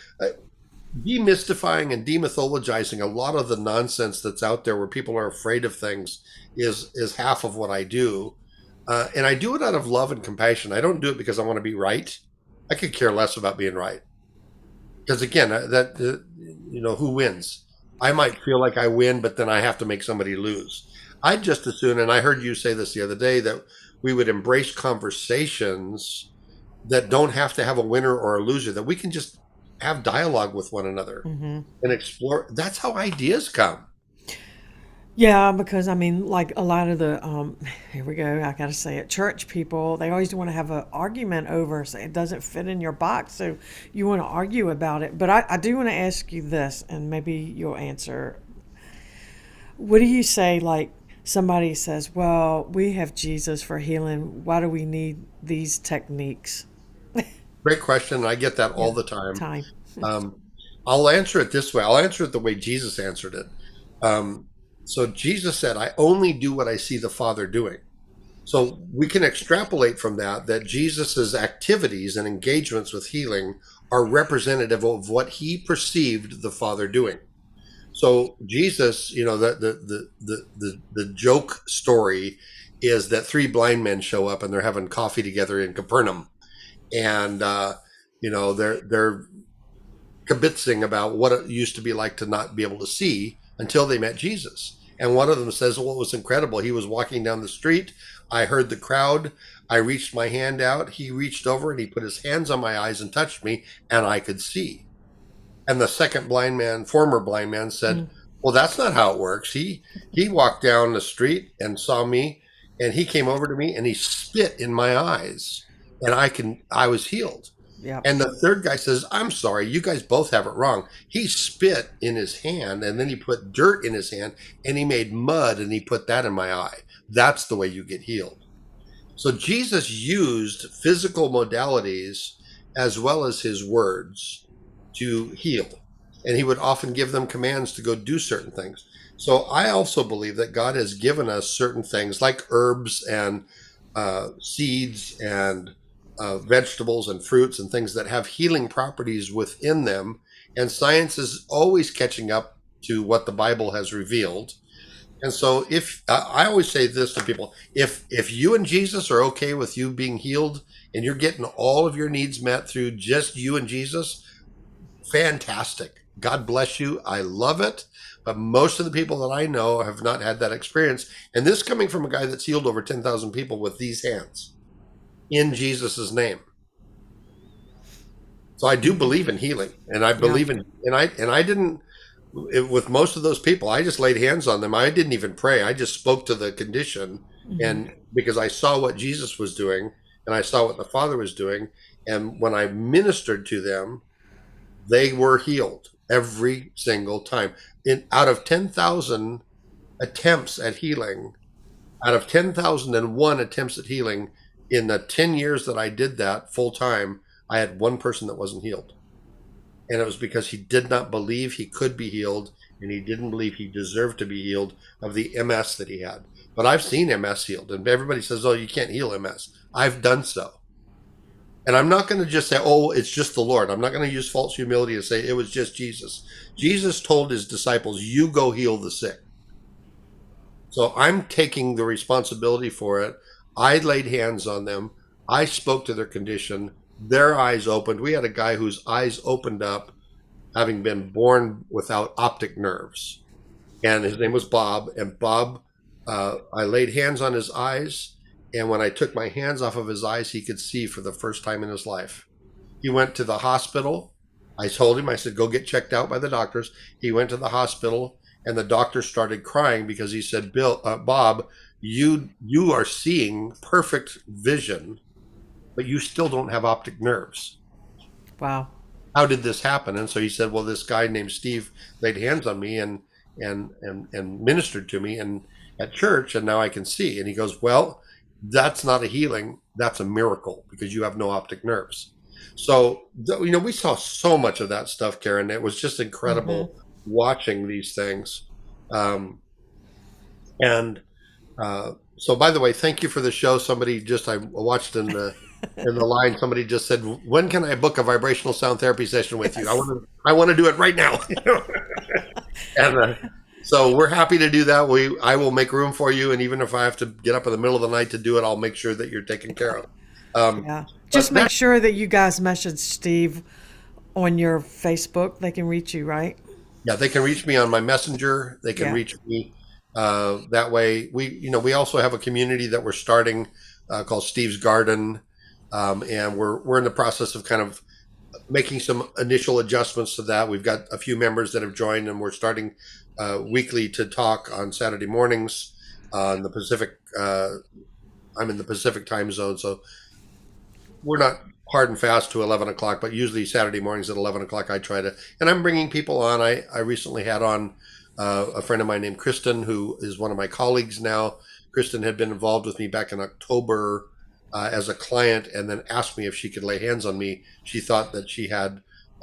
Demystifying and demythologizing a lot of the nonsense that's out there where people are afraid of things is half of what I do. And I do it out of love and compassion. I don't do it because I want to be right. I could care less about being right. Because again, who wins? I might feel like I win, but then I have to make somebody lose. I'd just as soon, and I heard you say this the other day, that we would embrace conversations that don't have to have a winner or a loser, that we can just have dialogue with one another Hmm. and explore. That's how ideas come. Yeah, because I mean, like a lot of the here we go. I gotta say it. Church people, they always want to have an argument over. So it doesn't fit in your box, so you want to argue about it. But I do want to ask you this, and maybe you'll answer. What do you say? Like somebody says, "Well, we have Jesus for healing. Why do we need these techniques?" Great question. I get that all Yeah, the time. time. Um, I'll answer it this way. I'll answer it the way Jesus answered it. Um, so Jesus said, I only do what I see the Father doing. So we can extrapolate from that Jesus's activities and engagements with healing are representative of what he perceived the Father doing. So Jesus, the joke story is that three blind men show up and they're having coffee together in Capernaum, and they're kibitzing about what it used to be like to not be able to see until they met Jesus. And one of them says, well, it was incredible. He was walking down the street. I heard the crowd. I reached my hand out. He reached over and he put his hands on my eyes and touched me, and I could see. And the second blind man, former blind man, said, Mm. well, that's not how it works. He walked down the street and saw me, and he came over to me and he spit in my eyes, and I was healed. Yep. And the third guy says, I'm sorry, you guys both have it wrong. He spit in his hand and then he put dirt in his hand and he made mud and he put that in my eye. That's the way you get healed. So Jesus used physical modalities as well as his words to heal. And he would often give them commands to go do certain things. So I also believe that God has given us certain things like herbs and seeds and vegetables and fruits and things that have healing properties within them. And science is always catching up to what the Bible has revealed. And so if I always say this to people, if you and Jesus are okay with you being healed and you're getting all of your needs met through just you and Jesus, fantastic. God bless you. I love it. But most of the people that I know have not had that experience. And this coming from a guy that's healed over 10,000 people with these hands in Jesus' name. So I do believe in healing, and I Yeah. believe in, and I didn't, with most of those people, I just laid hands on them. I didn't even pray. I just spoke to the condition, and because I saw what Jesus was doing and I saw what the Father was doing. And when I ministered to them, they were healed every single time. In out of 10,000 attempts at healing, out of 10,001 attempts at healing, in the 10 years that I did that full time, I had one person that wasn't healed. And it was because he did not believe he could be healed, and he didn't believe he deserved to be healed of the MS that he had. But I've seen MS healed, and everybody says, oh, you can't heal MS. I've done so. And I'm not going to just say, oh, it's just the Lord. I'm not going to use false humility to say it was just Jesus. Jesus told his disciples, you go heal the sick. So I'm taking the responsibility for it. I laid hands on them. I spoke to their condition. Their eyes opened. We had a guy whose eyes opened up, having been born without optic nerves. And his name was Bob. And Bob, I laid hands on his eyes. And when I took my hands off of his eyes, he could see for the first time in his life. He went to the hospital. I told him, I said, go get checked out by the doctors. He went to the hospital, and the doctor started crying because he said, Bob, you are seeing perfect vision, but you still don't have optic nerves. Wow. How did this happen? And so he said, well, this guy named Steve laid hands on me and ministered to me and at church, and now I can see. And he goes, well, that's not a healing, that's a miracle because you have no optic nerves. So we saw so much of that stuff, Karen. It was just incredible watching these things. And so, by the way, thank you for the show. Somebody just I watched in the line. Somebody just said, "When can I book a vibrational sound therapy session with you? I want to do it right now." And so we're happy to do that. I will make room for you, and even if I have to get up in the middle of the night to do it, I'll make sure that you're taken care of. Yeah. Just But make sure that you guys message Steve on your Facebook. They can reach you, right? yeah, they can reach me on my messenger. They can Yeah. reach me that way. We also have a community that we're starting called Steve's Garden, and we're in the process of kind of making some initial adjustments to that. We've got a few members that have joined, and we're starting weekly to talk on Saturday mornings in the Pacific. I'm in the Pacific time zone, so we're not hard and fast to 11 o'clock, but usually Saturday mornings at 11 o'clock, I try to, and I'm bringing people on. I recently had on a friend of mine named Kristen, who is one of my colleagues now. Kristen had been involved with me back in October as a client and then asked me if she could lay hands on me. She thought that she had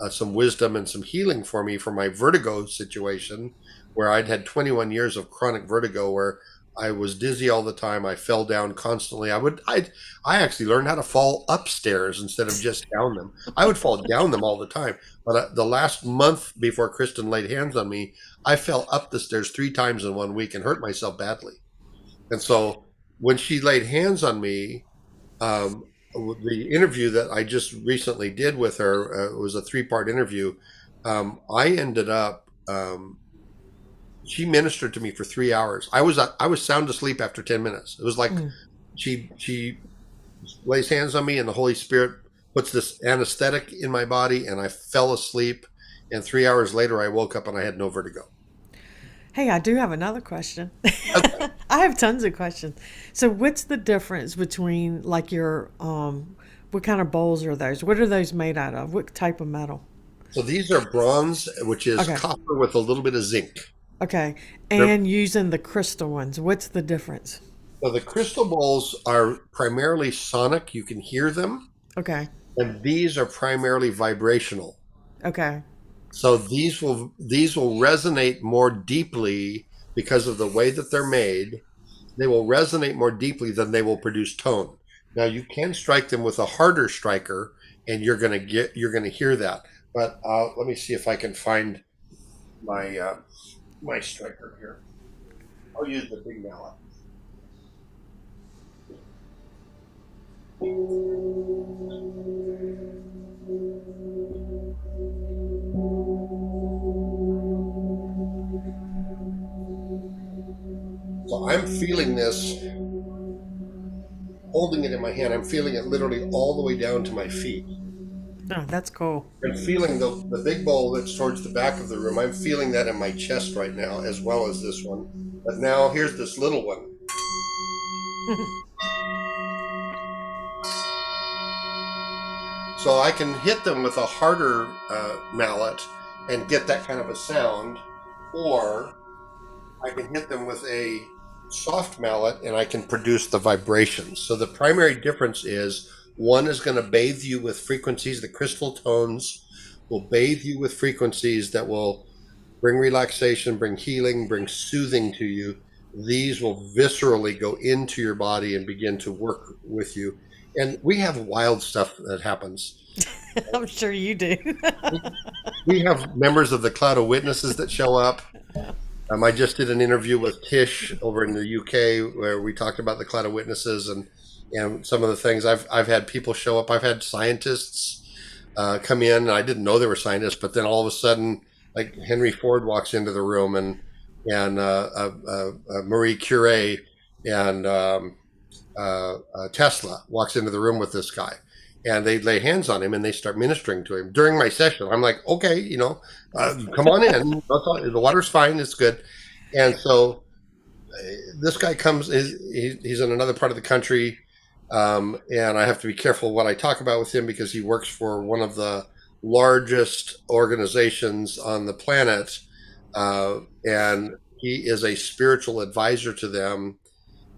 some wisdom and some healing for me for my vertigo situation, where I'd had 21 years of chronic vertigo where I was dizzy all the time. I fell down constantly. I actually learned how to fall upstairs instead of just down them. I would fall down them all the time. But the last month before Kristen laid hands on me, I fell up the stairs 3 times in 1 week and hurt myself badly. And so when she laid hands on me, the interview that I just recently did with her was a 3-part interview. I ended up she ministered to me for 3 hours. I was sound asleep after 10 minutes. It was like she lays hands on me, and the Holy Spirit puts this anesthetic in my body, and I fell asleep. And 3 hours later, I woke up and I had no vertigo. Hey, I do have another question. Okay. I have tons of questions. So, what's the difference between like your what kind of bowls are those? What are those made out of? What type of metal? So these are bronze, which is Okay. copper with a little bit of zinc. Okay. They're, And using the crystal ones, what's the difference? so the crystal bowls are primarily sonic; you can hear them, Okay. and these are primarily vibrational. Okay. So these will resonate more deeply because of the way that they're made. They will resonate more deeply than they will produce tone. Now you can strike them with a harder striker, and you're gonna hear that. But let me see if I can find my my striker here. I'll use the big mallet. So I'm feeling this, holding it in my hand. I'm feeling it literally all the way down to my feet. Oh, that's cool. I'm feeling the big bowl that's towards the back of the room. I'm feeling that in my chest right now, as well as this one. But now here's this little one. So I can hit them with a harder mallet and get that kind of a sound, or I can hit them with a soft mallet and I can produce the vibrations. So the primary difference is one is going to bathe you with frequencies. The crystal tones will bathe you with frequencies that will bring relaxation, bring healing, bring soothing to you. These will viscerally go into your body and begin to work with you. And we have wild stuff that happens. I'm sure you do. We have members of the cloud of witnesses that show up. I just did an interview with Tish over in the UK where we talked about the cloud of witnesses and some of the things. I've had people show up. I've had scientists come in. And I didn't know they were scientists, but then all of a sudden, like Henry Ford walks into the room and Marie Curie and Tesla walks into the room with this guy. And they lay hands on him and they start ministering to him during my session. I'm like, okay, come on in. The water's fine. It's good. And so this guy comes. He's in another part of the country, and I have to be careful what I talk about with him because he works for one of the largest organizations on the planet, and he is a spiritual advisor to them,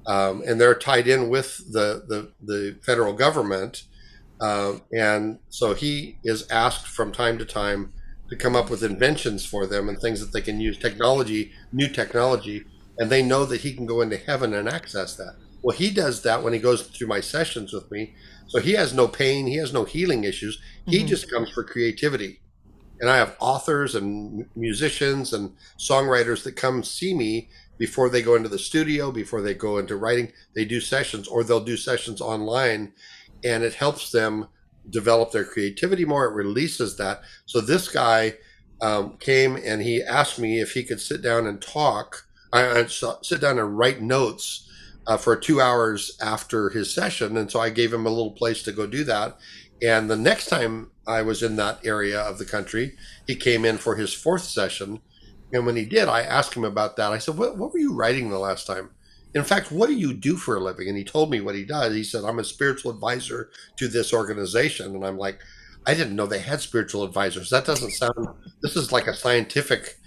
and they're tied in with the federal government. And so he is asked from time to time to come up with inventions for them and things that they can use, new technology, and they know that he can go into heaven and access that. Well, he does that when he goes through my sessions with me. So he has no pain, he has no healing issues. He just comes for creativity. And I have authors and musicians and songwriters that come see me before they go into the studio, before they go into writing. They do sessions, or they'll do sessions online, and it helps them develop their creativity more. It releases that. So this guy came and he asked me if he could sit down and talk, sit down and write notes for 2 hours after his session. And so I gave him a little place to go do that. And the next time I was in that area of the country, he came in for his fourth session. And when he did, I asked him about that. I said, what were you writing the last time? In fact, what do you do for a living? And he told me what he does. He said, I'm a spiritual advisor to this organization. And I'm like, I didn't know they had spiritual advisors. That doesn't sound, this is like a scientific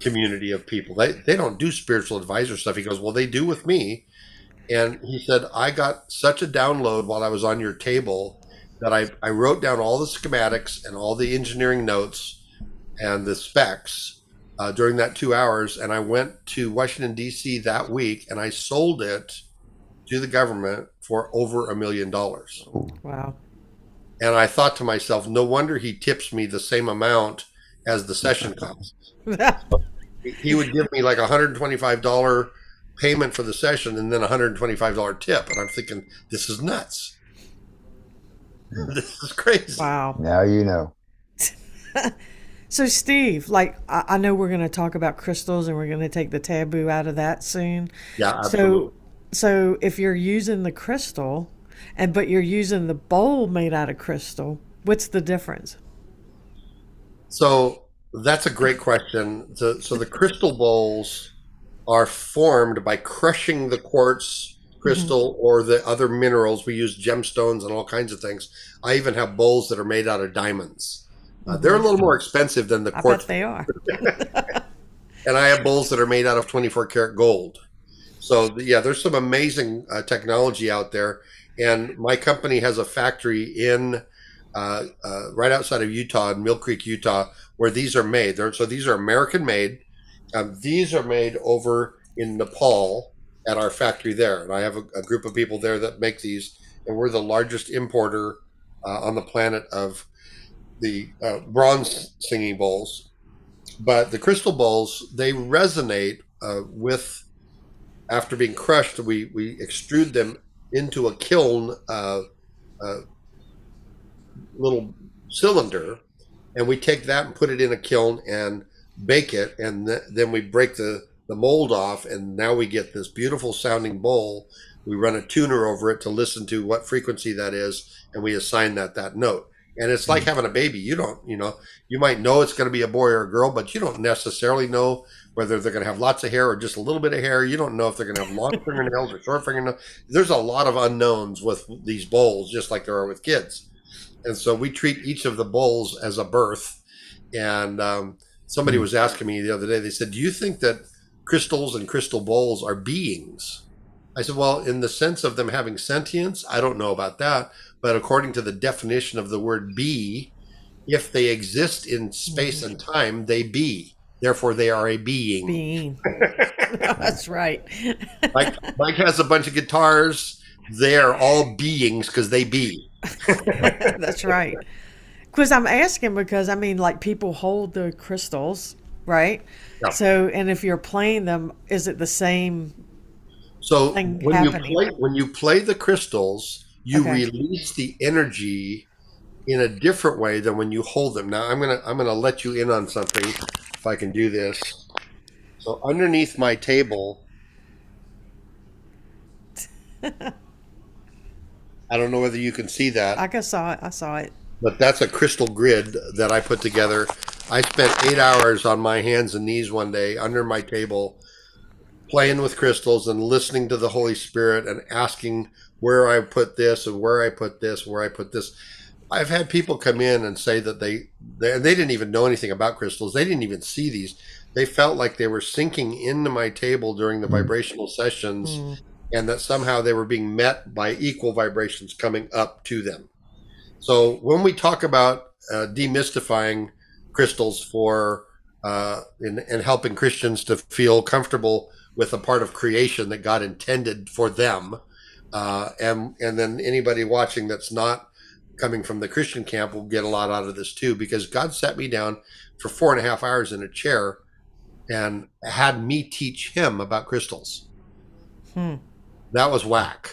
community of people. They don't do spiritual advisor stuff. He goes, well, they do with me. And he said, I got such a download while I was on your table that I wrote down all the schematics and all the engineering notes and the specs during that 2 hours. And I went to Washington, D.C. that week and I sold it to the government for over $1 million. Wow. And I thought to myself, no wonder he tips me the same amount as the session costs. He would give me like $125 payment for the session and then $125 tip. And I'm thinking, this is nuts. This is crazy. Wow. Now you know. So, Steve, like, I know we're going to talk about crystals and we're going to take the taboo out of that soon. Yeah, absolutely. So if you're using the crystal, but you're using the bowl made out of crystal, what's the difference? So that's a great question. So the crystal bowls are formed by crushing the quartz crystal or the other minerals. We use gemstones and all kinds of things. I even have bowls that are made out of diamonds. They're a little more expensive than the I quartz. bet they are. And I have bowls that are made out of 24 karat gold. So yeah, there's some amazing technology out there. And my company has a factory in right outside of Utah, in Mill Creek, Utah, where these are made. So these are American made. These are made over in Nepal at our factory there. And I have a group of people there that make these. And we're the largest importer on the planet of the bronze singing bowls. But the crystal bowls, they resonate with After being crushed, we extrude them into a kiln, uh, little cylinder, and we take that and put it in a kiln and bake it, and then we break the mold off, and now we get this beautiful sounding bowl. We run a tuner over it to listen to what frequency that is, and we assign that note. And it's like having a baby. You don't, you might know it's going to be a boy or a girl, but you don't necessarily know whether they're going to have lots of hair or just a little bit of hair. You don't know if they're going to have long fingernails or short fingernails. There's a lot of unknowns with these bowls, just like there are with kids. And so we treat each of the bowls as a birth. And somebody was asking me the other day, they said, do you think that crystals and crystal bowls are beings? I said, well, in the sense of them having sentience, I don't know about that. But according to the definition of the word be, if they exist in space and time, they be. Therefore, they are a being. Being. That's right. Mike has a bunch of guitars. They're all beings because they be. That's right. Because I'm asking because I mean, like people hold the crystals, right? Yeah. So, and if you're playing them, is it the same So thing when happening? you play the crystals, you Okay. release the energy in a different way than when you hold them. Now I'm gonna let you in on something if I can do this. So underneath my table, I don't know whether you can see that, I guess saw it. I saw it. but that's a crystal grid that I put together. I spent 8 hours on my hands and knees one day under my table playing with crystals and listening to the Holy Spirit and asking where I put this and where I put this, where I put this. I've had people come in and say that they didn't even know anything about crystals. They didn't even see these. They felt like they were sinking into my table during the vibrational sessions, Mm. and that somehow they were being met by equal vibrations coming up to them. So when we talk about demystifying crystals for and helping Christians to feel comfortable with a part of creation that God intended for them, and then anybody watching that's not coming from the Christian camp will get a lot out of this too, because God sat me down for 4.5 hours in a chair and had me teach him about crystals. Hmm. That was whack.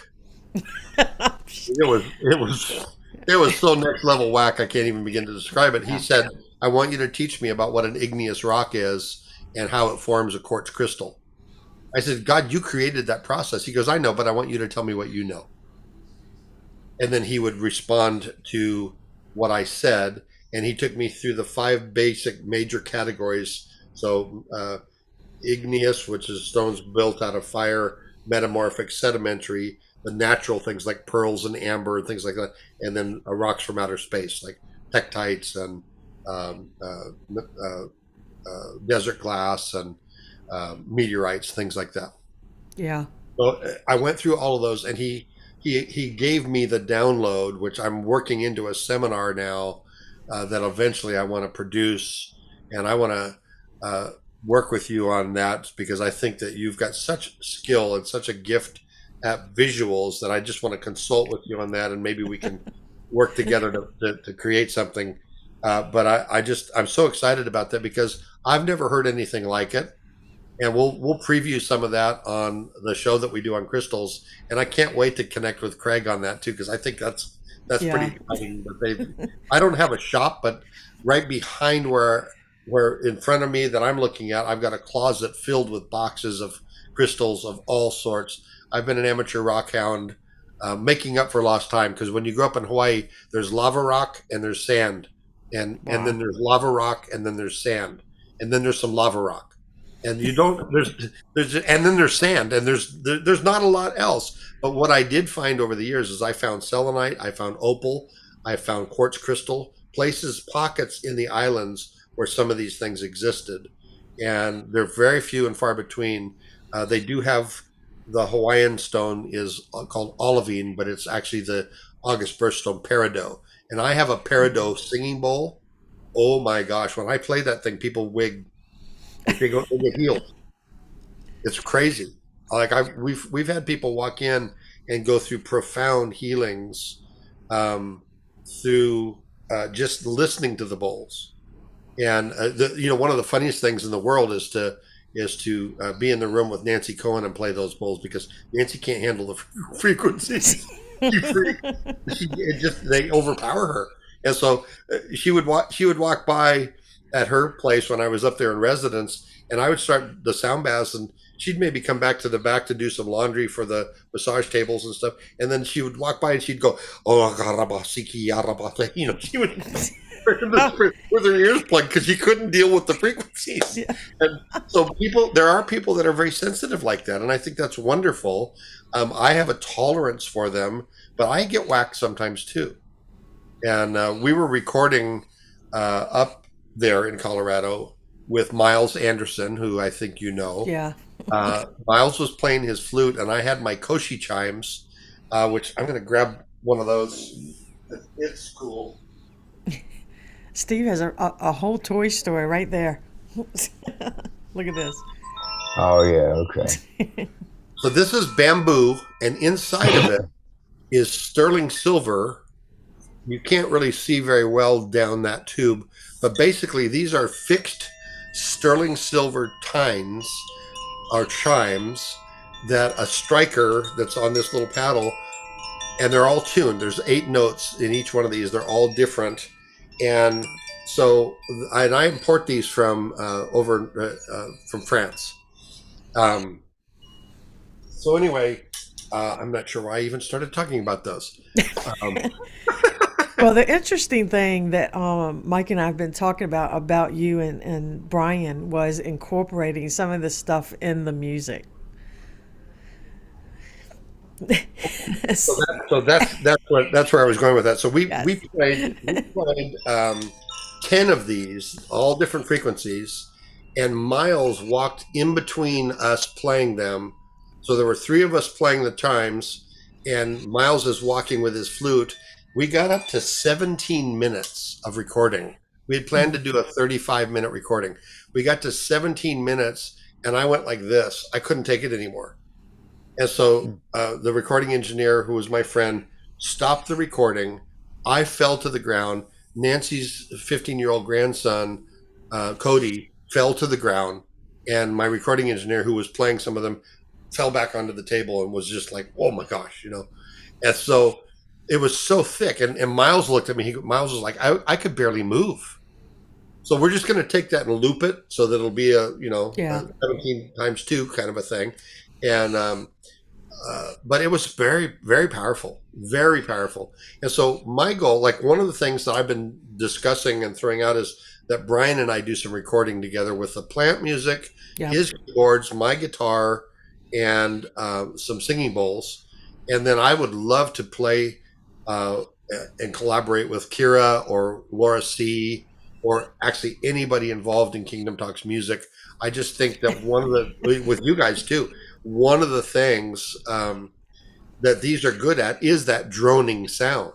It was so next level whack I can't even begin to describe it. He said, I want you to teach me about what an igneous rock is and how it forms a quartz crystal. I said, God, you created that process. He goes, I know, but I want you to tell me what you know. And then he would respond to what I said, and he took me through the 5 basic major categories. So igneous, which is stones built out of fire, metamorphic, sedimentary, the natural things like pearls and amber and things like that, and then rocks from outer space like pectites and um, uh, uh, desert glass and meteorites, things like that. Yeah. So I went through all of those, and he gave me the download, which I'm working into a seminar now that eventually I want to produce, and I want to work with you on that because I think that you've got such skill and such a gift at visuals that I just want to consult with you on that, and maybe we can work together to create something. But I'm so excited about that because I've never heard anything like it, and we'll preview some of that on the show that we do on crystals. And I can't wait to connect with Craig on that too because I think that's pretty Yeah. exciting. But I don't have a shop, but right behind where in front of me that I'm looking at, I've got a closet filled with boxes of crystals of all sorts. I've been an amateur rock hound, making up for lost time because when you grow up in Hawaii, there's lava rock and there's sand, and then Wow. there's lava rock and then there's sand, and then there's some lava rock, and you don't there's and then there's sand and there's not a lot else. But what I did find over the years is I found selenite, I found opal, I found quartz crystal, places, pockets in the islands where some of these things existed, and they're very few and far between. They do have the Hawaiian stone is called olivine, but it's actually the August birthstone peridot. And I have a peridot singing bowl. Oh my gosh! When I play that thing, people wig like they get healed. It's crazy. Like we've had people walk in and go through profound healings um, through just listening to the bowls. And one of the funniest things in the world is to is to be in the room with Nancy Cohen and play those bowls because Nancy can't handle the frequencies. She freaks. They overpower her, and so she would walk by at her place when I was up there in residence, and I would start the sound baths, and she'd maybe come back to the back to do some laundry for the massage tables and stuff, and then she would walk by and she'd go, "Oh, she would with her ears plugged because she couldn't deal with the frequencies." Yeah. And so there are people that are very sensitive like that, and I think that's wonderful. I have a tolerance for them, but I get whacked sometimes too. And we were recording up there in Colorado with Miles Anderson, who I think you know. Yeah. Miles was playing his flute, and I had my Koshi chimes, which I'm going to grab one of those. It's cool. Steve has a whole toy store right there. Look at this. Oh yeah, okay. So this is bamboo, and inside of it is sterling silver. You can't really see very well down that tube, but basically these are fixed sterling silver tines or chimes that a striker that's on this little paddle, and they're all tuned. There's 8 notes in each one of these. They're all different, and so I import these from from France. So anyway, I'm not sure why I even started talking about those. Um, Well, the interesting thing that Mike and I have been talking about you and Brian was incorporating some of this stuff in the music. so that's where I was going with that. So we Yes. played 10 of these, all different frequencies, and Miles walked in between us playing them. So there were 3 of us playing the chimes, and Miles is walking with his flute. We got up to 17 minutes of recording. We had planned to do a 35-minute recording. We got to 17 minutes, and I went like this. I couldn't take it anymore. And so the recording engineer, who was my friend, stopped the recording. I fell to the ground. Nancy's 15-year-old grandson, Cody, fell to the ground. And my recording engineer, who was playing some of them, fell back onto the table and was just like, oh my gosh, And so it was so thick. And Miles looked at me. Miles was like, I could barely move. So we're just going to take that and loop it so that it'll be a Yeah. 17 times 2 kind of a thing. And but it was very, very powerful, very powerful. And so my goal, like one of the things that I've been discussing and throwing out is that Brian and I do some recording together with the plant music, Yeah. his keyboards, my guitar, and some singing bowls. And then I would love to play and collaborate with Kira or Laura C. or actually anybody involved in Kingdom Talks music. I just think that with you guys too, one of the things that these are good at is that droning sound.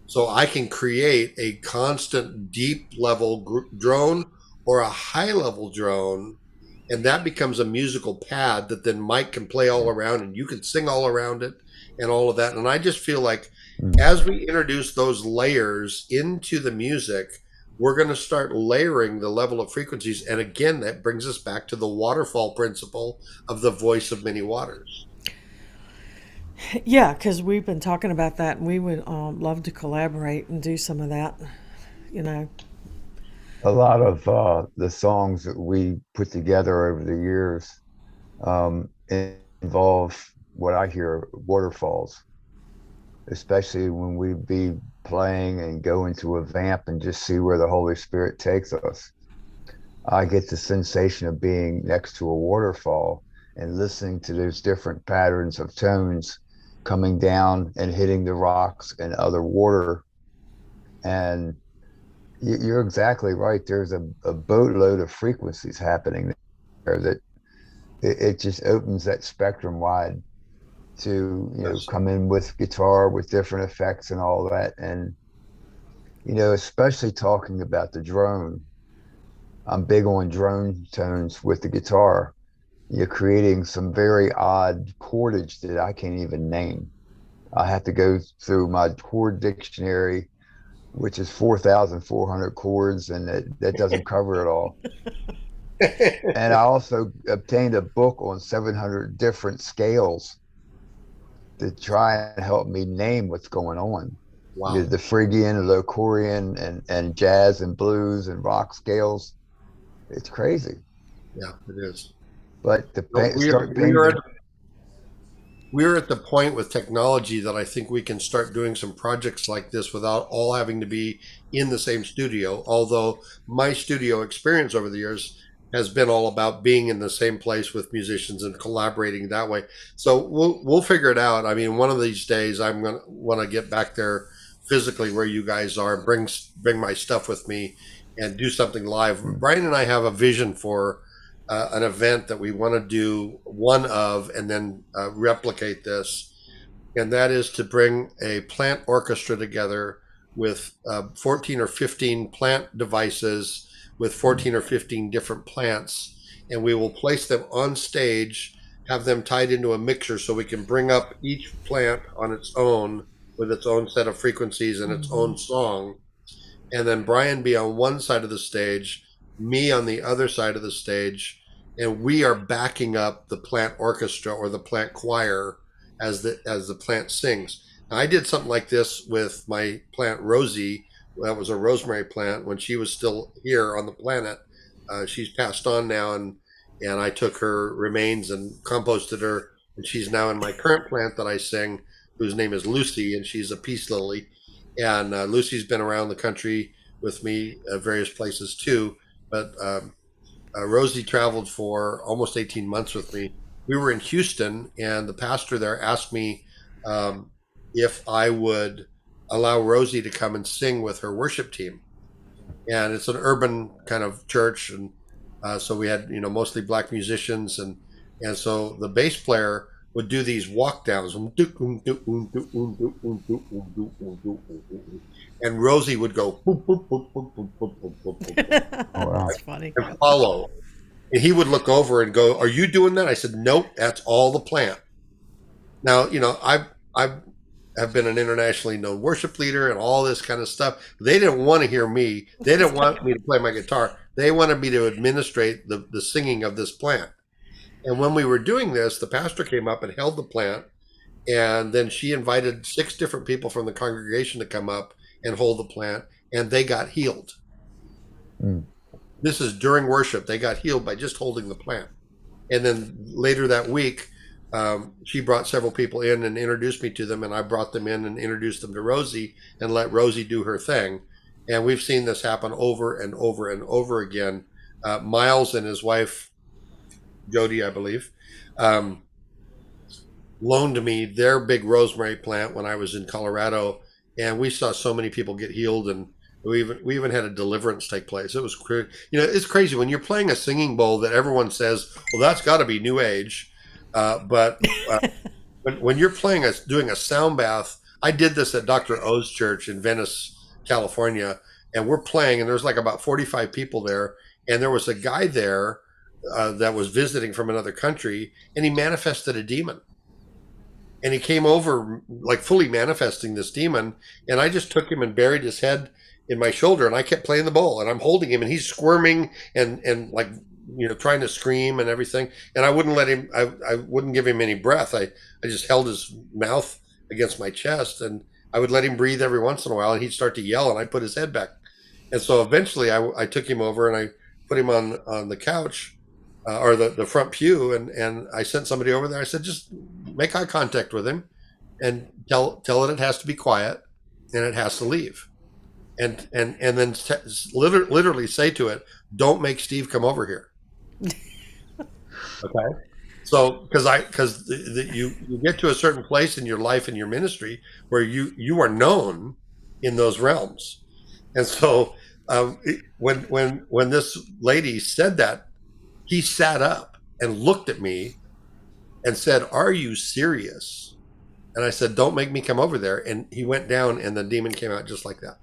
So I can create a constant deep level drone or a high level drone, and that becomes a musical pad that then Mike can play all around and you can sing all around it and all of that. And I just feel like as we introduce those layers into the music, we're going to start layering the level of frequencies. And again, that brings us back to the waterfall principle of the voice of many waters. Yeah, because we've been talking about that, and we would love to collaborate and do some of that. You know. A lot of the songs that we put together over the years involve what I hear waterfalls, especially when we be playing and go into a vamp and just see where the Holy Spirit takes us. I get the sensation of being next to a waterfall and listening to those different patterns of tones coming down and hitting the rocks and other water. And you're exactly right. There's a boatload of frequencies happening there that it just opens that spectrum wide to come in with guitar with different effects and all that. And especially talking about the drone, I'm big on drone tones with the guitar. You're creating some very odd chordage that I can't even name. I have to go through my chord dictionary, which is 4,400 chords, and that doesn't cover it all. And I also obtained a book on 700 different scales to try and help me name what's going on. You know, Wow. the Phrygian, Locrian, and jazz and blues and rock scales. It's crazy. Yeah, it is. But to So start we are painting, we're at the point with technology that I think we can start doing some projects like this without all having to be in the same studio. Although my studio experience over the years has been all about being in the same place with musicians and collaborating that way. So we'll figure it out. I mean, one of these days I'm gonna want to get back there physically where you guys are, bring my stuff with me, and do something live. Brian and I have a vision for an event that we want to do one of and then replicate this. And that is to bring a plant orchestra together with 14 or 15 plant devices with 14 or 15 different plants. And we will place them on stage, have them tied into a mixer so we can bring up each plant on its own with its own set of frequencies and its own song, and then Brian be on one side of the stage, me on the other side of the stage, and we are backing up the plant orchestra or the plant choir as the plant sings. Now, I did something like this with my plant Rosie. That was a rosemary plant when she was still here on the planet. She's passed on now, and I took her remains and composted her, and she's now in my current plant that I sing, whose name is Lucy, and she's a peace lily. And Lucy's been around the country with me at various places too. But Rosie traveled for almost 18 months with me. We were in Houston, and the pastor there asked me if I would allow Rosie to come and sing with her worship team. And it's an urban kind of church, and so we had mostly black musicians, and so the bass player would do these walk downs, and Rosie would go oh, wow. That's funny. and follow. And he would look over and go, "Are you doing that?" I said, "Nope, that's all the plant." Now, I have been an internationally known worship leader and all this kind of stuff. They didn't want to hear me. They didn't want me to play my guitar. They wanted me to administrate the singing of this plant. And when we were doing this, the pastor came up and held the plant, and then she invited 6 different people from the congregation to come up and hold the plant, and they got healed. Mm. This is during worship. They got healed by just holding the plant. And then later that week, she brought several people in and introduced me to them, and I brought them in and introduced them to Rosie and let Rosie do her thing. And we've seen this happen over and over and over again. Miles and his wife, Jody, I believe, loaned me their big rosemary plant when I was in Colorado, and we saw so many people get healed, and we even had a deliverance take place. It was it's crazy when you're playing a singing bowl that everyone says, well, that's got to be New Age, but when you're doing a sound bath. I did this at Dr. O's church in Venice, California, and we're playing, and there's like about 45 people there, and there was a guy there that was visiting from another country, and he manifested a demon. And he came over like fully manifesting this demon, and I just took him and buried his head in my shoulder, and I kept playing the bowl, and I'm holding him, and he's squirming and like trying to scream and everything, and I wouldn't let him. I wouldn't give him any breath. I just held his mouth against my chest, and I would let him breathe every once in a while, and he'd start to yell, and I'd put his head back. And so eventually, I took him over and I put him on the couch or the front pew, and I sent somebody over there. I said, just make eye contact with him and tell it has to be quiet and it has to leave. And then literally say to it, don't make Steve come over here. Okay. So because you get to a certain place in your life and your ministry where you are known in those realms. And so when this lady said that, he sat up and looked at me and said, "Are you serious?" And I said, "Don't make me come over there." And he went down, and the demon came out just like that.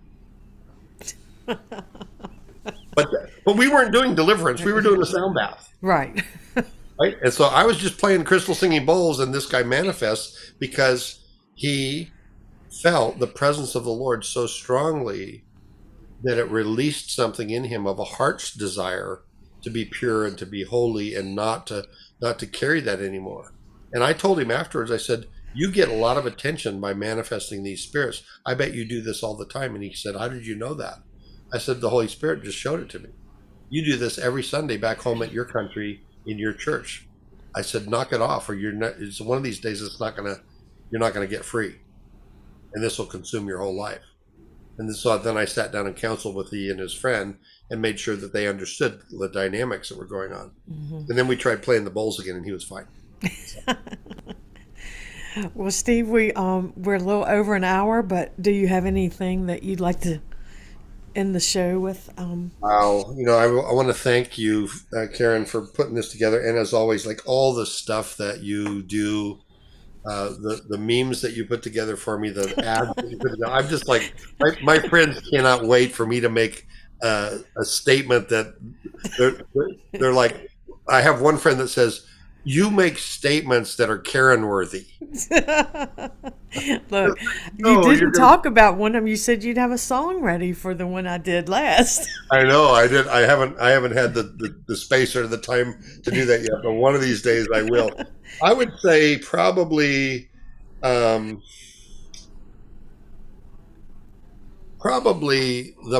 But we weren't doing deliverance; we were doing a sound bath, Right. right? And so I was just playing crystal singing bowls, and this guy manifests because he felt the presence of the Lord so strongly that it released something in him of a heart's desire to be pure and to be holy and not to carry that anymore. And I told him afterwards, I said, you get a lot of attention by manifesting these spirits. I bet you do this all the time. And he said, how did you know that? I said, the Holy Spirit just showed it to me. You do this every Sunday back home at your country in your church. I said, knock it off, or you're not. It's one of these days. You're not gonna get free, and this will consume your whole life. And so then I sat down and counseled with he and his friend and made sure that they understood the dynamics that were going on. Mm-hmm. And then we tried playing the bowls again, and he was fine. Well, Steve, we're a little over an hour, but do you have anything that you'd like to end the show with? Wow, I want to thank you, Karen, for putting this together, and as always, like all the stuff that you do, the memes that you put together for me, the ads that you put together. I'm just like my friends cannot wait for me to make a statement that they're like. I have one friend that says, you make statements that are Karen worthy. Look, you didn't talk about one of them. You said you'd have a song ready for the one I did last. I know I did. I haven't had the space or the time to do that yet, but one of these days I will. I would say probably the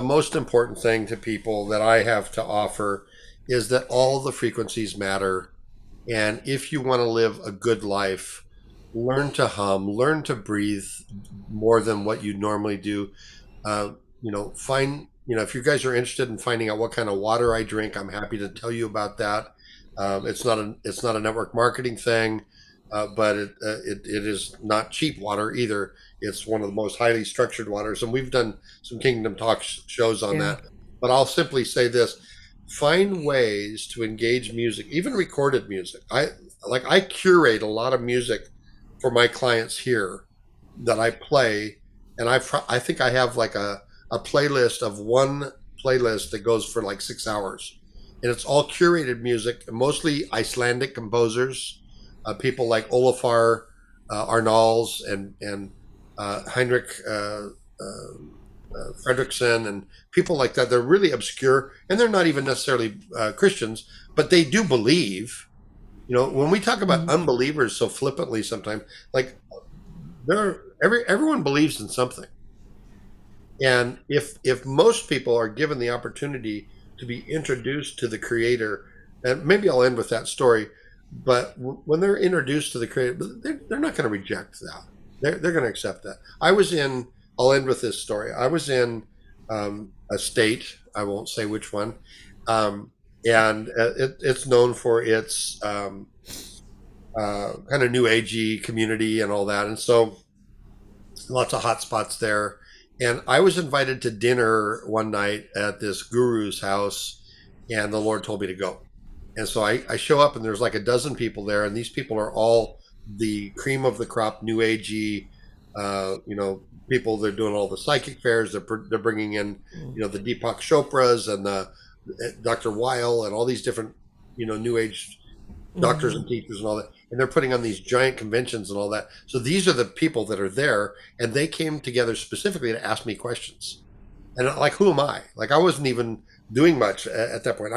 most important thing to people that I have to offer is that all the frequencies matter. And if you want to live a good life, learn to hum, learn to breathe more than what you normally do. If you guys are interested in finding out what kind of water I drink, I'm happy to tell you about that. It's not a network marketing thing, but it is not cheap water either. It's one of the most highly structured waters, and we've done some Kingdom Talk shows on that. But I'll simply say this. Find ways to engage music, even recorded music. I curate a lot of music for my clients here that I play, and I think I have like a playlist of one playlist that goes for like 6 hours, and it's all curated music, mostly Icelandic composers, people like Olafur Arnalds and Heinrich Fredrickson and people like that. They're really obscure, and they're not even necessarily Christians, but they do believe. When we talk about unbelievers so flippantly sometimes, like everyone believes in something. And if most people are given the opportunity to be introduced to the Creator, and maybe I'll end with that story, but when they're introduced to the Creator, they're not going to reject that. They're going to accept that. I'll end with this story. I was in a state, I won't say which one, and it's known for its kind of new agey community and all that. And so lots of hot spots there. And I was invited to dinner one night at this guru's house, and the Lord told me to go. And so I show up, and there's like a dozen people there, and these people are all the cream of the crop, new agey, people. They're doing all the psychic fairs. They're bringing in, the Deepak Chopras and the Dr. Weil and all these different, new age doctors and teachers and all that. And they're putting on these giant conventions and all that. So these are the people that are there, and they came together specifically to ask me questions. And like, who am I? Like, I wasn't even doing much at that point.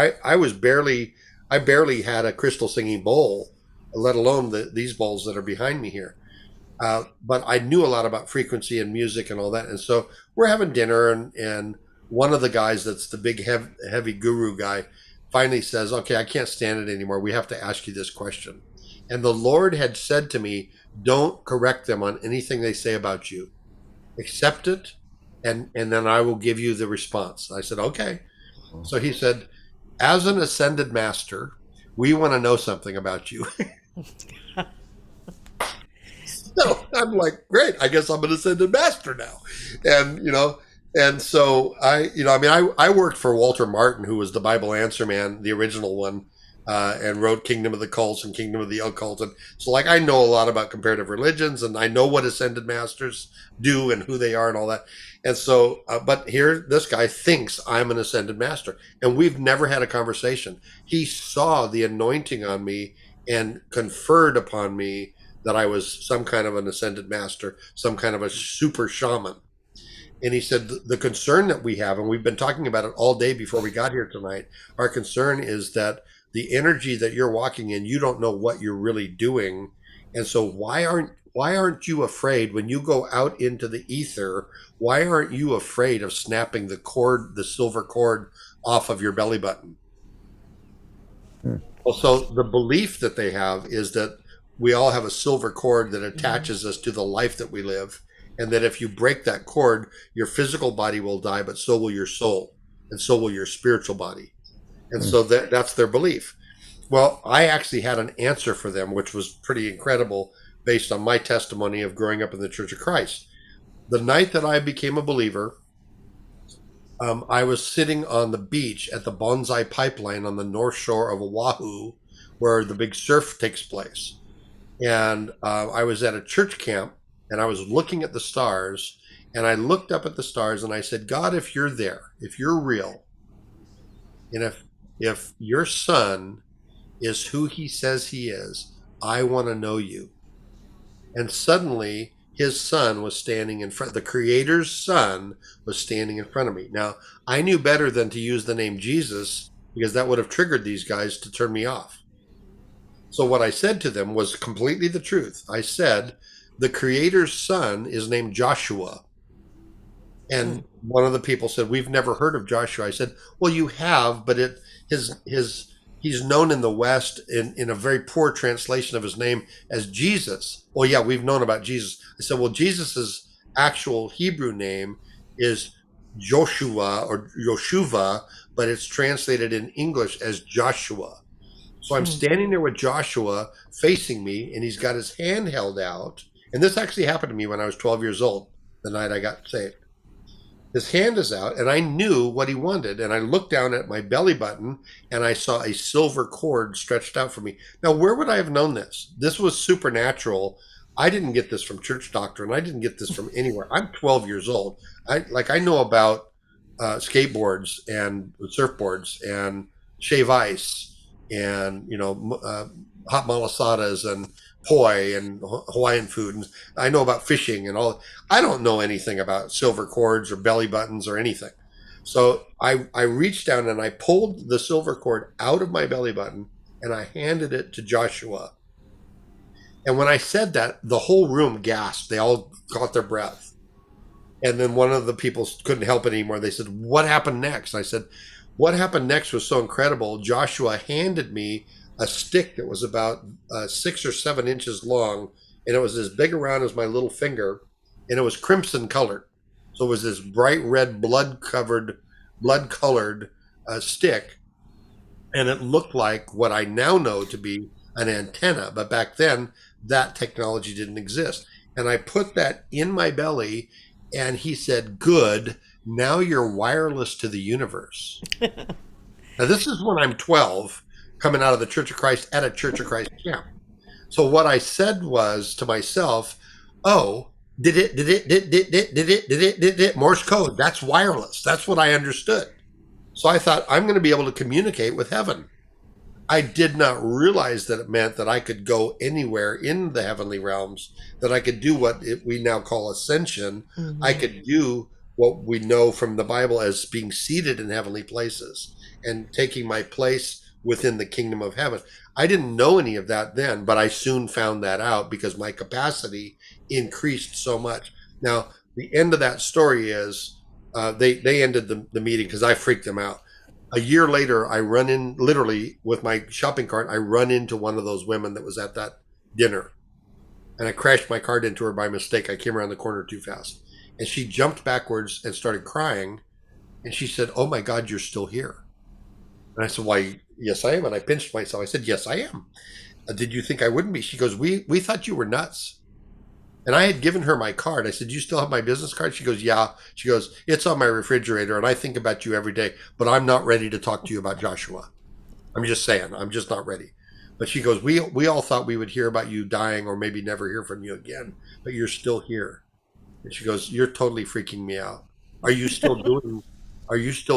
I barely had a crystal singing bowl, let alone these bowls that are behind me here. But I knew a lot about frequency and music and all that. And so we're having dinner, and one of the guys that's the big heavy guru guy finally says, okay, I can't stand it anymore. We have to ask you this question. And the Lord had said to me, don't correct them on anything they say about you. Accept it, and then I will give you the response. I said, okay. So he said, as an ascended master, we want to know something about you. So I'm like, great, I guess I'm an ascended master now. And so I worked for Walter Martin, who was the Bible Answer Man, the original one, and wrote Kingdom of the Cults and Kingdom of the Occult. And so I know a lot about comparative religions, and I know what ascended masters do and who they are and all that. And so, but here, this guy thinks I'm an ascended master, and we've never had a conversation. He saw the anointing on me and conferred upon me that I was some kind of an ascended master, some kind of a super shaman. And he said, the concern that we have, and we've been talking about it all day before we got here tonight, our concern is that the energy that you're walking in, you don't know what you're really doing. And so why aren't you afraid when you go out into the ether? Why aren't you afraid of snapping the cord, the silver cord off of your belly button? Hmm. Well, so the belief that they have is that we all have a silver cord that attaches us to the life that we live, and that if you break that cord, your physical body will die, but so will your soul, and so will your spiritual body. And Hmm. so that's their belief. Well, I actually had an answer for them, which was pretty incredible based on my testimony of growing up in the Church of Christ. The night that I became a believer, I was sitting on the beach at the Bonsai Pipeline on the north shore of Oahu, where the big surf takes place. And I was at a church camp, and I was looking at the stars, and I looked up at the stars, and I said, God, if you're there, if you're real, and if your son is who he says he is, I want to know you. And suddenly his son was standing in front, the creator's son was standing in front of me. Now, I knew better than to use the name Jesus, because that would have triggered these guys to turn me off. So what I said to them was completely the truth. I said, the creator's son is named Joshua. And one of the people said, we've never heard of Joshua. I said, well, you have, but his he's known in the West in a very poor translation of his name as Jesus. Well, yeah, we've known about Jesus. I said, well, Jesus's actual Hebrew name is Joshua or Yoshuva, but it's translated in English as Joshua. So I'm standing there with Joshua facing me, and he's got his hand held out. And this actually happened to me when I was 12 years old, the night I got saved. His hand is out, and I knew what he wanted. And I looked down at my belly button, and I saw a silver cord stretched out for me. Now, where would I have known this? This was supernatural. I didn't get this from church doctrine. I didn't get this from anywhere. I'm 12 years old. I know about skateboards and surfboards and shave ice and hot malasadas and poi and Hawaiian food, and I know about fishing and all. I don't know anything about silver cords or belly buttons or anything. So I reached down and I pulled the silver cord out of my belly button, and I handed it to Joshua. And when I said that, the whole room gasped. They all caught their breath. And then one of the people couldn't help it anymore. They said, what happened next? I said, what happened next was so incredible. Joshua handed me a stick that was about 6 or 7 inches long, and it was as big around as my little finger, and it was crimson colored. So it was this bright red, blood colored stick, and it looked like what I now know to be an antenna. But back then, that technology didn't exist. And I put that in my belly, and he said, good, now you're wireless to the universe. Now, this is when I'm 12, coming out of the Church of Christ at a Church of Christ camp. So what I said was to myself, oh, did it, Morse code. That's wireless. That's what I understood. So I thought, I'm going to be able to communicate with heaven. I did not realize that it meant that I could go anywhere in the heavenly realms, that I could do what we now call ascension. I could do what we know from the Bible as being seated in heavenly places and taking my place within the kingdom of heaven. I didn't know any of that then, but I soon found that out because my capacity increased so much. Now, the end of that story is they ended the meeting because I freaked them out. A year later, I run in literally with my shopping cart. I run into one of those women that was at that dinner, and I crashed my cart into her by mistake. I came around the corner too fast, and she jumped backwards and started crying. And she said, "Oh my God, you're still here." And I said, "Why, yes, I am." And I pinched myself. I said, "Yes, I am." Did you think I wouldn't be? She goes, "We thought you were nuts." And I had given her my card. I said, "Do you still have my business card?" She goes, "Yeah." She goes, "It's on my refrigerator, and I think about you every day, but I'm not ready to talk to you about Joshua. I'm just saying, I'm just not ready." But she goes, we all thought we would hear about you dying or maybe never hear from you again, but you're still here." And she goes, "You're totally freaking me out. Are you still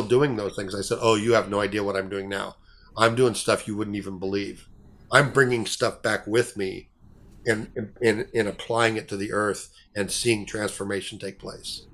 doing those things?" I said, "Oh, you have no idea what I'm doing now. I'm doing stuff you wouldn't even believe. I'm bringing stuff back with me and applying it to the earth and seeing transformation take place."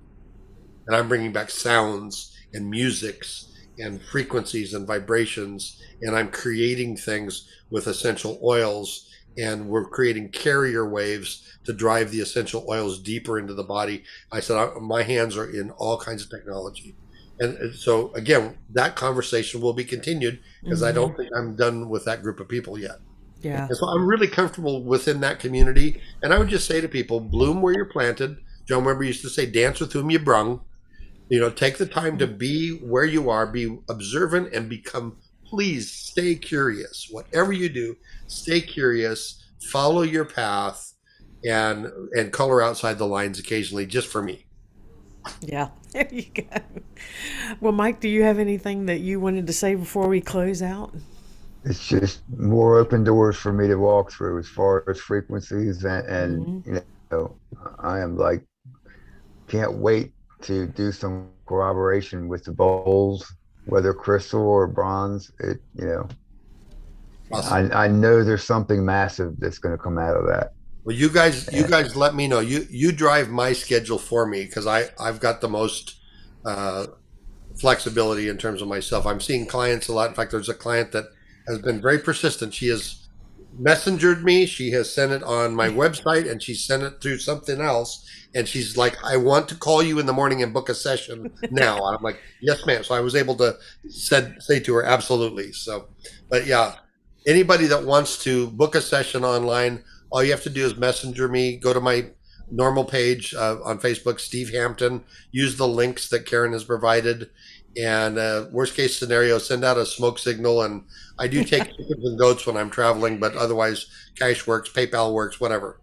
and I'm bringing back sounds and musics and frequencies and vibrations, and I'm creating things with essential oils, and we're creating carrier waves to drive the essential oils deeper into the body. I said, my hands are in all kinds of technology. And so, again, that conversation will be continued because I Hmm. don't think I'm done with that group of people yet. Yeah. And so I'm really comfortable within that community. And I would just say to people, bloom where you're planted. John Webber used to say, dance with whom you brung. Take the time to be where you are, be observant, and become, please stay curious. Whatever you do, stay curious, follow your path, and color outside the lines occasionally, just for me. Yeah. There you go. Well, Mike, do you have anything that you wanted to say before we close out? It's just more open doors for me to walk through as far as frequencies and Hmm. I am like can't wait to do some corroboration with the bowls, whether crystal or bronze. Awesome. I know there's something massive that's going to come out of that. Well, you And guys, let me know. You drive my schedule for me because I've got the most uh, flexibility in terms of myself. I'm seeing clients a lot. In fact, there's a client that has been very persistent. She has messengered me. She has sent it on my website, and she sent it through something else. And she's like, "I want to call you in the morning and book a session now." And I'm like, "Yes, ma'am." So I was able to say to her, "Absolutely." So, but yeah, anybody that wants to book a session online, all you have to do is messenger me. Go to my normal page on Facebook, Steve Hampton. Use the links that Karen has provided. And worst case scenario, send out a smoke signal. And I do take chickens and goats when I'm traveling, but otherwise, cash works, PayPal works, whatever.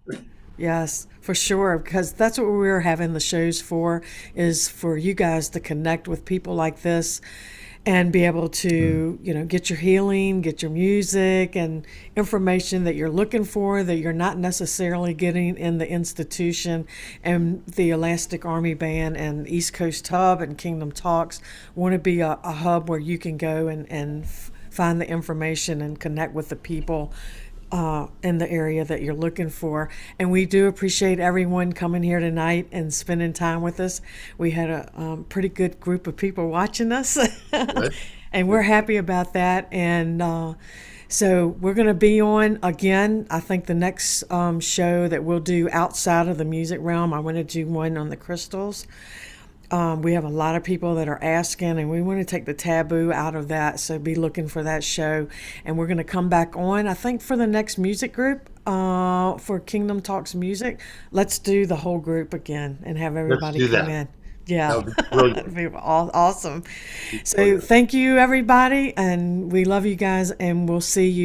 Yes, for sure, because that's what we're having the shows for, is for you guys to connect with people like this and be able to, get your healing, get your music and information that you're looking for that you're not necessarily getting in the institution. And the Elastic Army Band and East Coast Hub and Kingdom Talks want to be a hub where you can go and find the information and connect with the people in the area that you're looking for. And we do appreciate everyone coming here tonight and spending time with us. We had a pretty good group of people watching us, Good. and we're happy about that. And so we're going to be on again. I think the next show that we'll do outside of the music realm, I want to do one on the crystals. We have a lot of people that are asking, and we want to take the taboo out of that. So be looking for that show. And we're going to come back on, I think, for the next music group for Kingdom Talks Music. Let's do the whole group again and have Let's everybody do come that. in. That Yeah, would be brilliant. that'd be awesome. So Brilliant. thank you, everybody. And we love you guys, and we'll see you